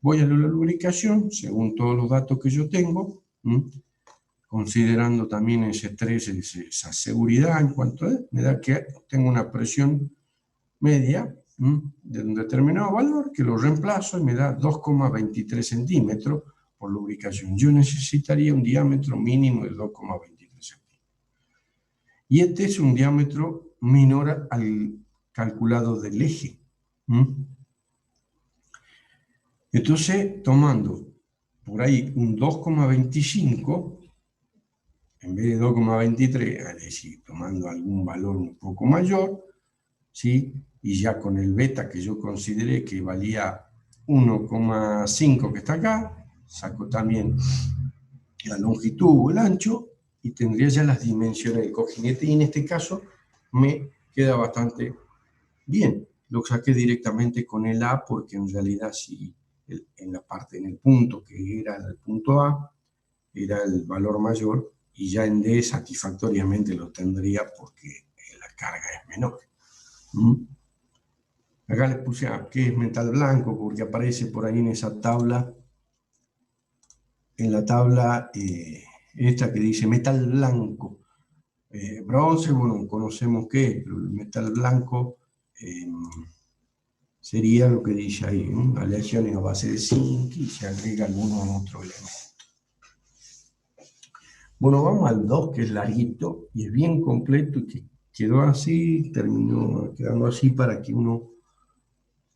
Voy a la lubricación, según todos los datos que yo tengo, considerando también ese estrés, esa seguridad en cuanto a, me da que tengo una presión media de un determinado valor, que lo reemplazo y me da 2,23 centímetros por lubricación. Yo necesitaría un diámetro mínimo de 2,23 centímetros. Y este es un diámetro menor al calculado del eje. Entonces, tomando por ahí un 2,25, en vez de 2,23, es decir, tomando algún valor un poco mayor, ¿sí? Y ya con el beta que yo consideré que valía 1,5 que está acá, saco también la longitud o el ancho y tendría ya las dimensiones del cojinete, y en este caso me queda bastante bien. Lo saqué directamente con el A porque en realidad sí, en el punto que era el punto A, era el valor mayor, y ya en D satisfactoriamente lo tendría porque la carga es menor. Acá les puse que es metal blanco porque aparece por ahí en esa tabla, en la tabla esta que dice metal blanco. Bronce, bueno, conocemos que el metal blanco sería lo que dice ahí, aleaciones a base de zinc, y se agrega algún otro elemento. Bueno, vamos al 2, que es larguito y es bien completo y que quedó así, terminó quedando así para que uno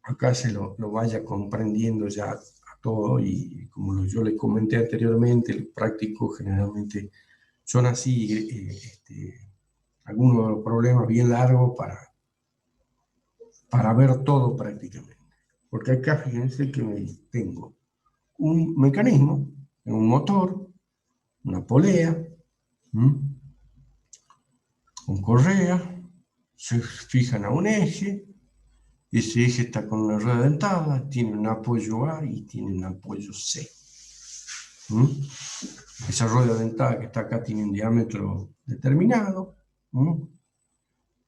acá se lo vaya comprendiendo ya a todo, y como yo les comenté anteriormente, los prácticos generalmente son así, algunos de los problemas bien largos para ver todo prácticamente. Porque acá fíjense que tengo un mecanismo, un motor, una polea, con correa, se fijan a un eje, ese eje está con una rueda dentada, tiene un apoyo A y tiene un apoyo C. Esa rueda dentada que está acá tiene un diámetro determinado.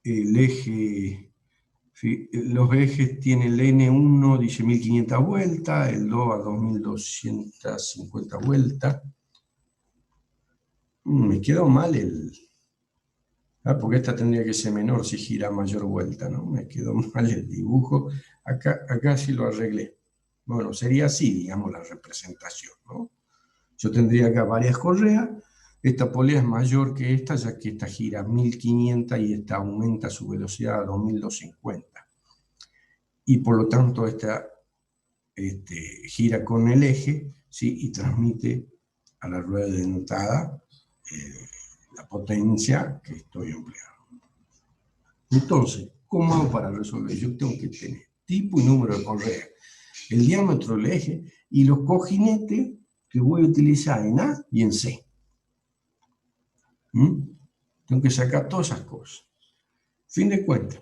El eje, los ejes tienen el N1, dice 1500 vueltas, el 2 a 2250 vueltas. Me quedó mal Porque esta tendría que ser menor si gira a mayor vuelta, ¿no? Me quedó mal el dibujo. Acá sí lo arreglé. Bueno, sería así, digamos, la representación, ¿no? Yo tendría acá varias correas. Esta polea es mayor que esta, ya que esta gira a 1500 y esta aumenta su velocidad a 2250. Y por lo tanto, esta gira con el eje, ¿sí? Y transmite a la rueda dentada la potencia que estoy empleando. Entonces, ¿cómo hago para resolver? Yo tengo que tener tipo y número de correa, el diámetro del eje y los cojinetes que voy a utilizar en A y en C. Tengo que sacar todas esas cosas. Fin de cuentas,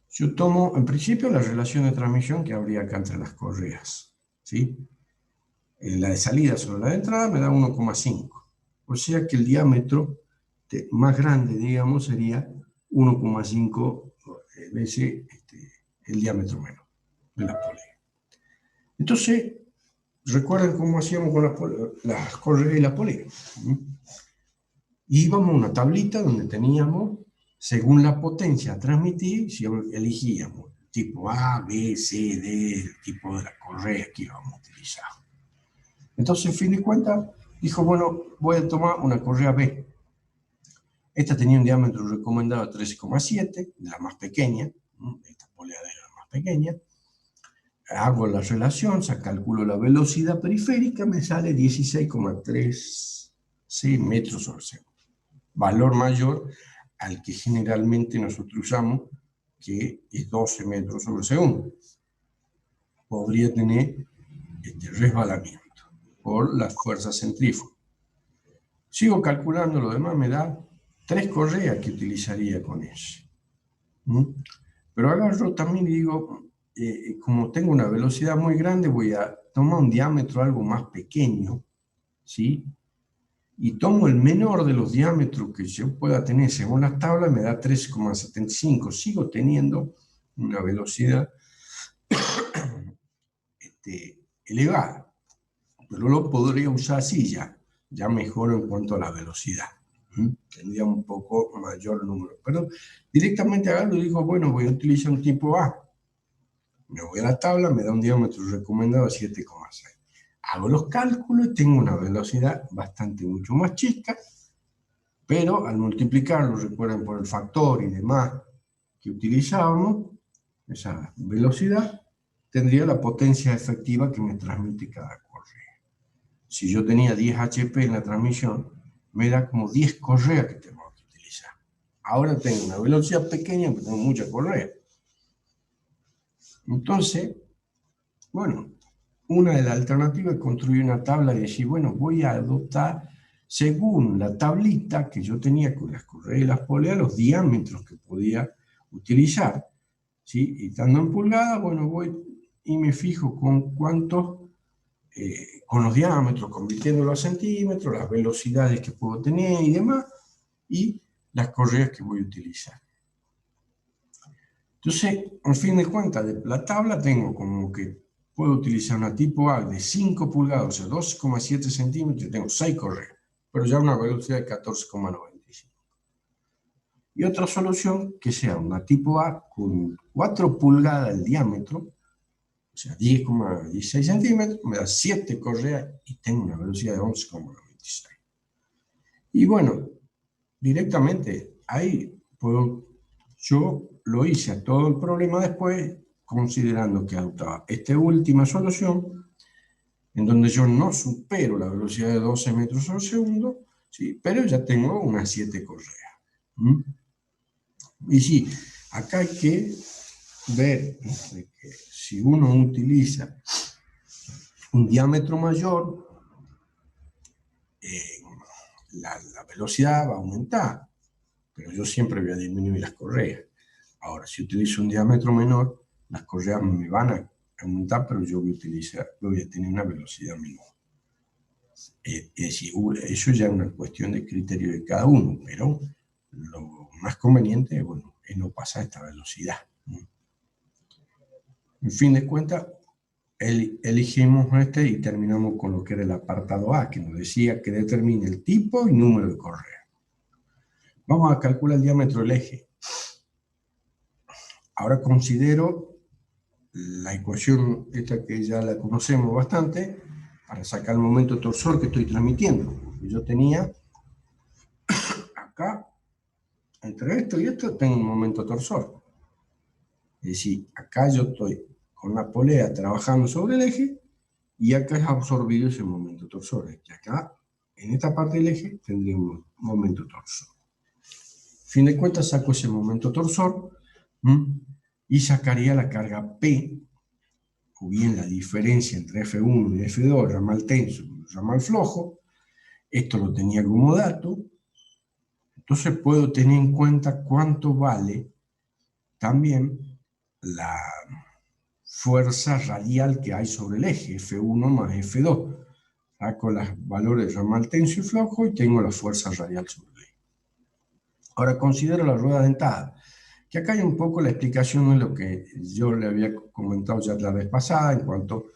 yo tomo en principio la relación de transmisión que habría acá entre las correas, ¿sí? La de salida sobre la de entrada me da 1,5. O sea que el diámetro más grande, digamos, sería 1,5 veces el diámetro menor de la polea. Entonces, recuerden cómo hacíamos con las correas y la polea. Íbamos a una tablita donde teníamos, según la potencia a transmitir, si elegíamos tipo A, B, C, D, el tipo de la correa que íbamos a utilizar. Entonces, en fin de cuentas, dijo, bueno, voy a tomar una correa B. Esta tenía un diámetro recomendado de 13,7, la más pequeña, esta polea de la más pequeña. Hago la relación, calculo la velocidad periférica, me sale 16,36 metros sobre segundo. Valor mayor al que generalmente nosotros usamos, que es 12 metros sobre segundo. Podría tener resbalamiento por las fuerzas centrífugas. Sigo calculando, lo demás me da 3 correas que utilizaría con eso. Pero agarro también y digo, como tengo una velocidad muy grande, voy a tomar un diámetro algo más pequeño, ¿sí? Y tomo el menor de los diámetros que yo pueda tener según las tablas, me da 3,75. Sigo teniendo una velocidad elevada, pero lo podría usar así ya mejoro en cuanto a la velocidad. Tendría un poco mayor número, pero directamente agarro y digo, bueno, voy a utilizar un tipo A. Me voy a la tabla, me da un diámetro recomendado de 7,6. Hago los cálculos y tengo una velocidad mucho más chica, pero al multiplicarlo, recuerden, por el factor y demás que utilizábamos, esa velocidad tendría la potencia efectiva que me transmite cada correa. Si yo tenía 10 HP en la transmisión, me da como 10 correas que tengo que utilizar. Ahora tengo una velocidad pequeña, pero tengo muchas correas. Entonces, bueno, una de las alternativas es construir una tabla y decir, bueno, voy a adoptar, según la tablita que yo tenía con las correas y las poleas, los diámetros que podía utilizar, ¿sí? Y estando en pulgadas, bueno, voy y me fijo con cuántos, con los diámetros, convirtiéndolo a centímetros, las velocidades que puedo tener y demás, y las correas que voy a utilizar. Entonces, en fin de cuentas, de la tabla tengo como que puedo utilizar una tipo A de 5 pulgadas, o sea, 12,7 centímetros, y tengo 6 correas, pero ya una velocidad de 14,95. Y otra solución que sea una tipo A con 4 pulgadas el diámetro, o sea, 10,16 centímetros, me da 7 correas y tengo una velocidad de 11,96. Y bueno, directamente ahí yo lo hice a todo el problema después, considerando que adoptaba esta última solución, en donde yo no supero la velocidad de 12 metros por segundo, ¿sí? Pero ya tengo unas 7 correas. Y sí, acá hay que ver que si uno utiliza un diámetro mayor, la velocidad va a aumentar, pero yo siempre voy a disminuir las correas. Ahora, si utilizo un diámetro menor, las correas me van a aumentar, pero yo voy a tener una velocidad menor. Es decir, eso ya es una cuestión de criterio de cada uno, pero lo más conveniente, bueno, es no pasar esta velocidad. En fin de cuentas, elegimos y terminamos con lo que era el apartado A, que nos decía que determine el tipo y número de correa. Vamos a calcular el diámetro del eje. Ahora considero la ecuación esta que ya la conocemos bastante para sacar el momento torsor que estoy transmitiendo. Yo tenía acá, entre esto y esto, tengo un momento torsor. Es decir, acá yo estoy con la polea trabajando sobre el eje y acá es absorbido ese momento torsor. Es que acá, en esta parte del eje, tendría un momento torsor. Fin de cuentas, saco ese momento torsor y sacaría la carga P, o bien la diferencia entre F1 y F2, ramal tenso y ramal flojo. Esto lo tenía como dato. Entonces puedo tener en cuenta cuánto vale también la fuerza radial que hay sobre el eje, F1 más F2. Saco los valores de ramal tenso y flojo y tengo la fuerza radial sobre el eje. Ahora considero la rueda dentada, que acá hay un poco la explicación de lo que yo le había comentado ya la vez pasada en cuanto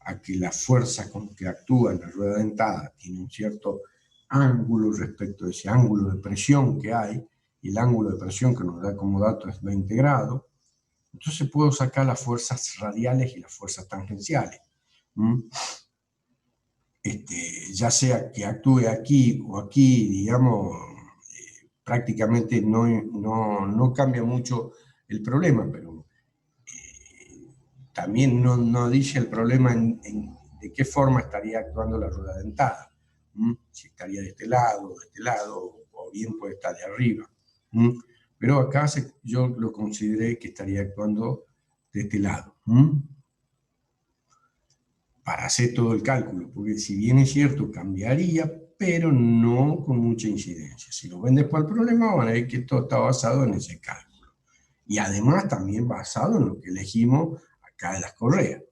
a que la fuerza con que actúa en la rueda dentada tiene un cierto ángulo respecto a ese ángulo de presión que hay, y el ángulo de presión que nos da como dato es 20 grados. Entonces puedo sacar las fuerzas radiales y las fuerzas tangenciales. Ya sea que actúe aquí o aquí, digamos, prácticamente no cambia mucho el problema, pero también no dice el problema de qué forma estaría actuando la rueda dentada. Si estaría de este lado, o bien puede estar de arriba. Pero acá yo lo consideré que estaría actuando de este lado. Para hacer todo el cálculo, porque si bien es cierto, cambiaría, pero no con mucha incidencia. Si lo ven después al problema, van a ver que todo está basado en ese cálculo. Y además también basado en lo que elegimos acá de las correas.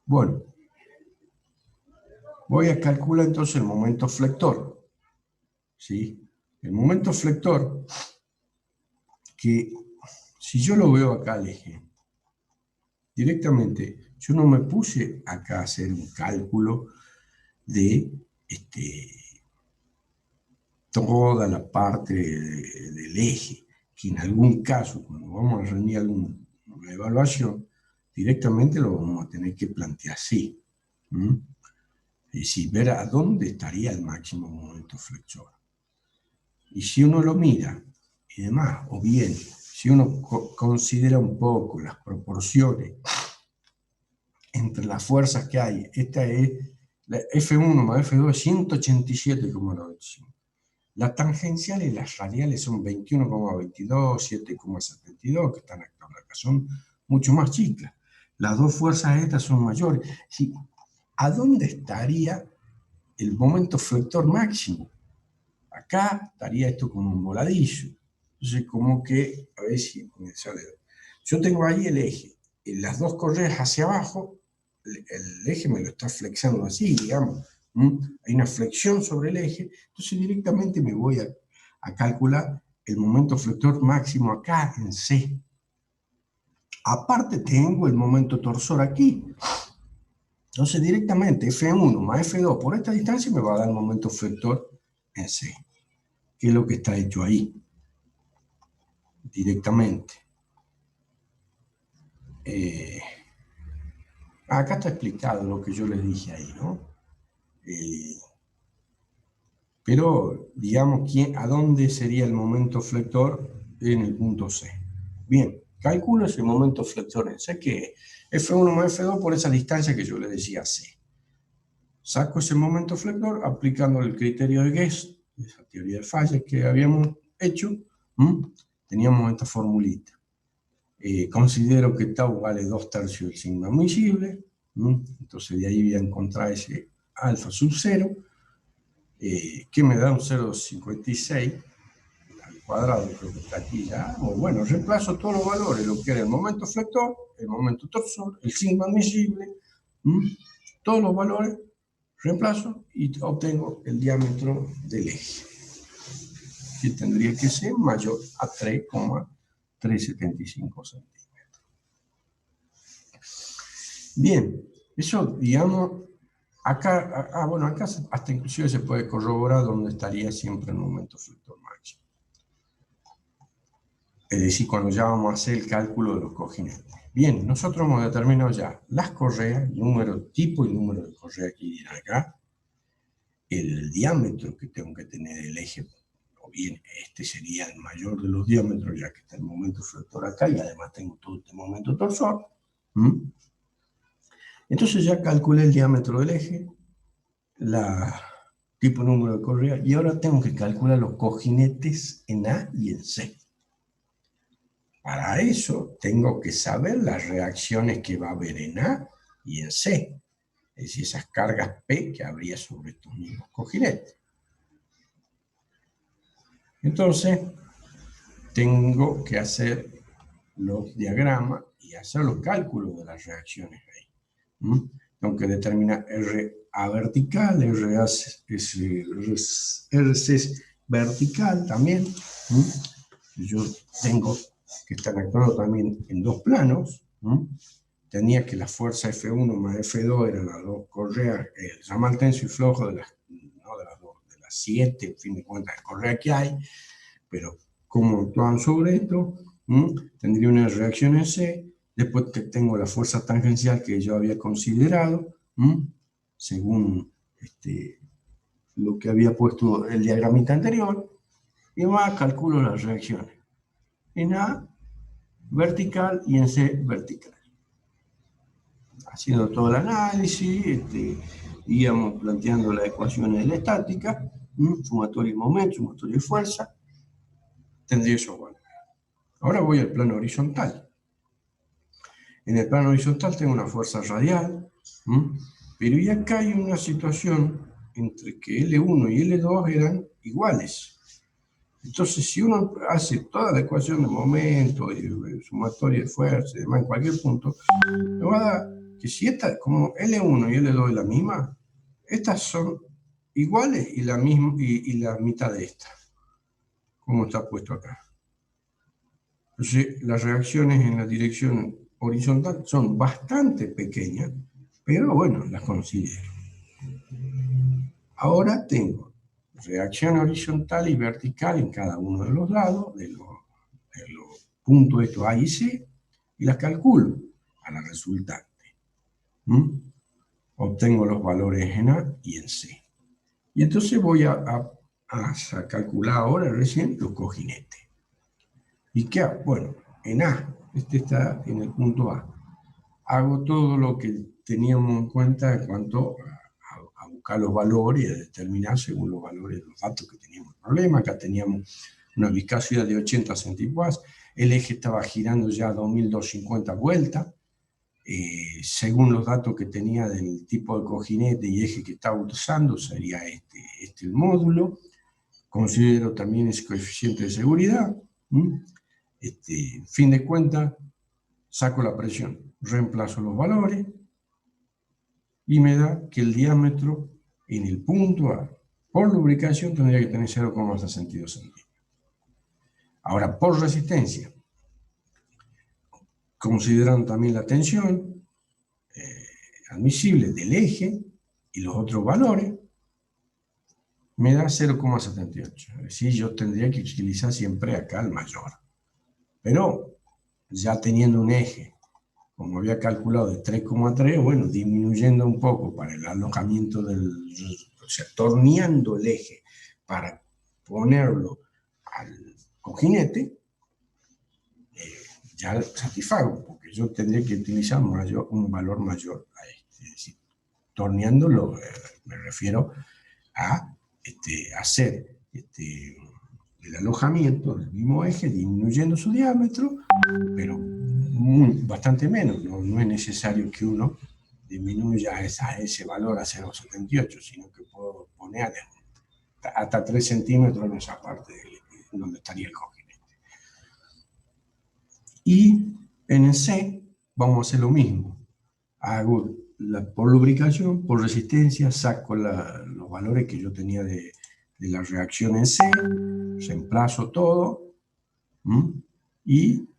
Bueno, voy a calcular entonces el momento flector. ¿Sí? El momento flector, que si yo lo veo acá al eje, directamente, yo no me puse acá a hacer un cálculo de toda la parte del eje, que en algún caso, cuando vamos a rendir alguna evaluación, directamente lo vamos a tener que plantear así. Es decir, ver a dónde estaría el máximo momento flexor. Y si uno lo mira, y demás, o bien, si uno considera un poco las proporciones entre las fuerzas que hay, esta es la F1 más F2 es 187,95. Las tangenciales y las radiales son 21,22, 7,72, que están actuando acá, son mucho más chicas. Las dos fuerzas estas son mayores. Sí, ¿a dónde estaría el momento flector máximo? Acá estaría esto como un voladillo. Entonces, como que, a ver si me sale. Yo tengo ahí el eje, en las dos correas hacia abajo, el eje me lo está flexando así, digamos. Hay una flexión sobre el eje, entonces directamente me voy a calcular el momento flector máximo acá en C. Aparte tengo el momento torsor aquí. Entonces directamente F1 más F2 por esta distancia me va a dar el momento flector en C, que es lo que está hecho ahí, directamente. Acá está explicado lo que yo les dije ahí, ¿no? Pero, digamos, ¿a dónde sería el momento flector? En el punto C. Bien, calculo ese momento flector en C, que es F1 más F2 por esa distancia que yo le decía C. Saco ese momento flector aplicando el criterio de Guess, esa teoría de fallas que habíamos hecho. Teníamos esta formulita. Considero que tau vale 2/3 del sigma admisible. Entonces de ahí voy a encontrar ese alfa sub 0. Que me da un 0,56 al cuadrado, creo que está aquí ya. Bueno, reemplazo todos los valores, lo que era el momento flector, el momento torsor, el sigma admisible, todos los valores, reemplazo y obtengo el diámetro del eje, que tendría que ser mayor a 3,375 centímetros. Bien, eso, digamos, Acá, bueno, acá hasta inclusive se puede corroborar dónde estaría siempre el momento fluctuador máximo. Es decir, cuando ya vamos a hacer el cálculo de los cojinetes. Bien, nosotros hemos determinado ya las correas, tipo y número de correa que viene acá, el diámetro que tengo que tener el eje, o bien este sería el mayor de los diámetros, ya que está el momento fluctuador acá, y además tengo todo este momento torsor. Entonces ya calculé el diámetro del eje, la tipo número de correa, y ahora tengo que calcular los cojinetes en A y en C. Para eso tengo que saber las reacciones que va a haber en A y en C. Es decir, esas cargas P que habría sobre estos mismos cojinetes. Entonces, tengo que hacer los diagramas y hacer los cálculos de las reacciones ahí. Tengo que determinar RA vertical, RC vertical también. Yo tengo que estar actuando también en dos planos. Tenía que la fuerza F1 más F2 eran las dos correas, el ramal tenso y flojo de las 7, en fin de cuentas, de correa que hay, pero como actúan sobre esto, tendría una reacción en C, después que tengo la fuerza tangencial que yo había considerado, según lo que había puesto el diagramita anterior, y más calculo las reacciones en A vertical y en C vertical. Haciendo todo el análisis, íbamos planteando las ecuaciones de la estática, sumatorio de momento, sumatorio de fuerza, tendría esos valores. Ahora voy al plano horizontal. En el plano horizontal tengo una fuerza radial, pero y acá hay una situación entre que L1 y L2 eran iguales. Entonces, si uno hace toda la ecuación de momento, y sumatoria de fuerza y demás en cualquier punto, me va a dar que si esta, como L1 y L2 es la misma, estas son iguales y la mitad de esta, como está puesto acá. Entonces, las reacciones en la dirección horizontal son bastante pequeñas, pero bueno, las considero. Ahora tengo reacción horizontal y vertical en cada uno de los lados, de los puntos estos A y C, y las calculo a la resultante. Obtengo los valores en A y en C. Y entonces voy a calcular ahora recién los cojinetes. ¿Y qué hago? Bueno, en A, este está en el punto A. Hago todo lo que teníamos en cuenta en cuanto a buscar los valores y a determinar según los valores de los datos que teníamos el problema. Acá teníamos una viscosidad de 80 centipoise, el eje estaba girando ya a 2250 vueltas, según los datos que tenía del tipo de cojinete y eje que estaba usando, sería este el módulo. Considero también ese coeficiente de seguridad. Fin de cuentas, saco la presión, reemplazo los valores y me da que el diámetro en el punto A por lubricación tendría que tener 0,62 centímetros. Ahora, por resistencia, considerando también la tensión admisible del eje y los otros valores, me da 0,78. Es decir, yo tendría que utilizar siempre acá el mayor. Pero ya teniendo un eje, como había calculado, de 3,3, bueno, disminuyendo un poco para el alojamiento o sea, torneando el eje para ponerlo al cojinete, ya satisfago, porque yo tendría que utilizar un valor mayor a este. Es decir, torneándolo, me refiero a hacer el alojamiento del mismo eje, disminuyendo su diámetro, pero bastante menos. No es necesario que uno disminuya ese valor a 0,78, sino que puedo poner hasta 3 centímetros en esa parte donde estaría el cojinete. Y en el C vamos a hacer lo mismo. Hago por lubricación, por resistencia, saco los valores que yo tenía de la reacción en C, reemplazo todo y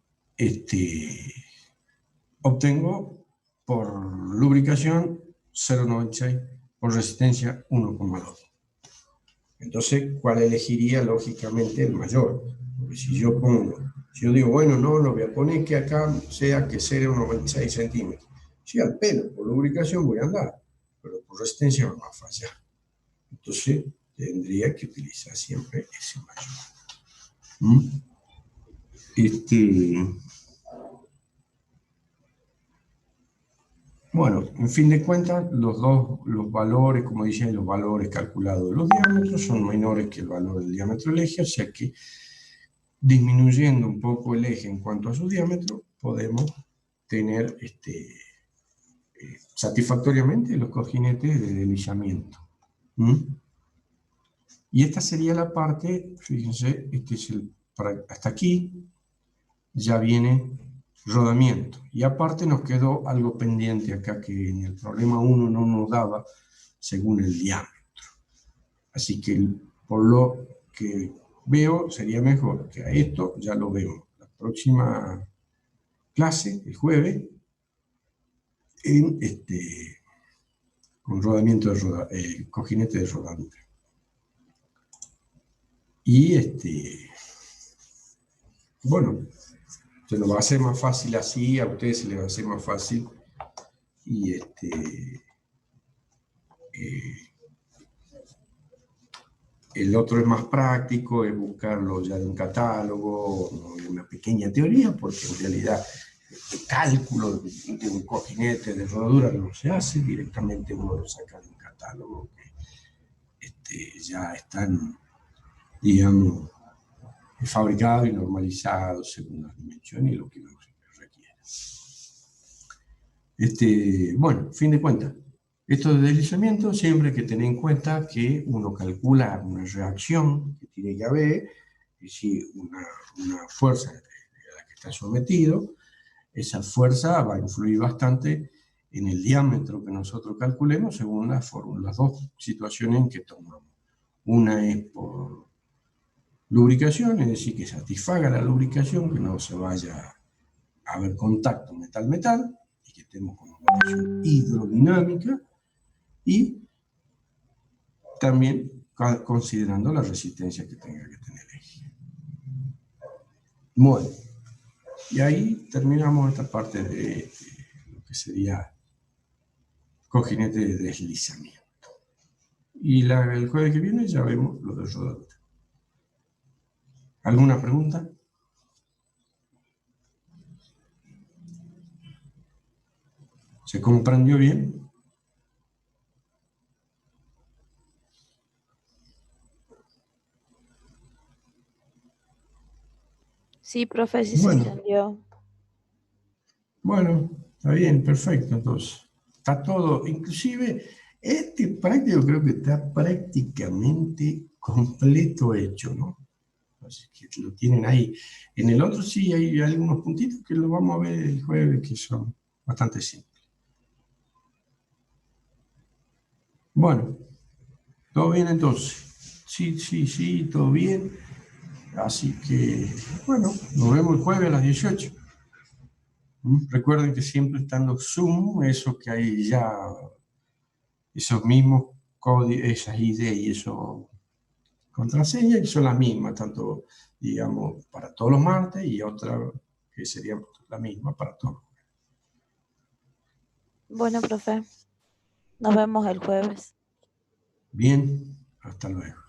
obtengo por lubricación 0,96 por resistencia 1,2. Entonces, ¿cuál elegiría? Lógicamente el mayor. Porque si yo digo, bueno, no, lo voy a poner que acá sea que sea unos 26 centímetros. Si al pelo, por lubricación voy a andar, pero por resistencia me va a fallar. Entonces, tendría que utilizar siempre ese mayor. Bueno, en fin de cuentas, los valores, como dicen, los valores calculados de los diámetros son menores que el valor del diámetro del eje, o sea que disminuyendo un poco el eje en cuanto a su diámetro, podemos tener satisfactoriamente los cojinetes de deslizamiento. Y esta sería la parte, fíjense, hasta aquí ya viene rodamiento. Y aparte nos quedó algo pendiente acá que en el problema 1 no nos daba según el diámetro. Así que por lo que veo sería mejor que a esto ya lo vemos la próxima clase, el jueves, con rodamiento de cojinete de rodamiento. Y bueno, se nos va a hacer más fácil así, a ustedes se les va a hacer más fácil. Y el otro es más práctico, es buscarlo ya de un catálogo, de una pequeña teoría, porque en realidad el cálculo de un cojinete de rodadura no se hace, directamente uno lo saca de un catálogo que ya están, digamos, fabricados y normalizados según las dimensiones y lo que uno requiere. Bueno, fin de cuentas. Esto de deslizamiento siempre hay que tener en cuenta que uno calcula una reacción que tiene que haber, es decir, una fuerza a la que está sometido. Esa fuerza va a influir bastante en el diámetro que nosotros calculemos según las dos situaciones en que tomamos. Una es por lubricación, es decir, que satisfaga la lubricación, que no se vaya a haber contacto metal-metal, y que estemos con una relación hidrodinámica, y también considerando la resistencia que tenga que tener el eje. Bueno, y ahí terminamos esta parte de lo que sería cojinete de deslizamiento. Y el jueves que viene ya vemos lo de rodadura. ¿Alguna pregunta? ¿Se comprendió bien? Sí, profe, sí se Bueno. entendió. Bueno, está bien, perfecto, entonces. Está todo, inclusive este práctico creo que está prácticamente completo hecho, ¿no? Así que lo tienen ahí. En el otro sí hay algunos puntitos que lo vamos a ver el jueves que son bastante simples. Bueno, todo bien entonces. Sí, todo bien. Así que, bueno, nos vemos el jueves a las 18. Recuerden que siempre están los Zoom, eso que hay ya, esos mismos códigos, esas ID y eso contraseñas, que son las mismas, tanto, digamos, para todos los martes y otra que sería la misma para todos los jueves. Bueno, profe, nos vemos el jueves. Bien, hasta luego.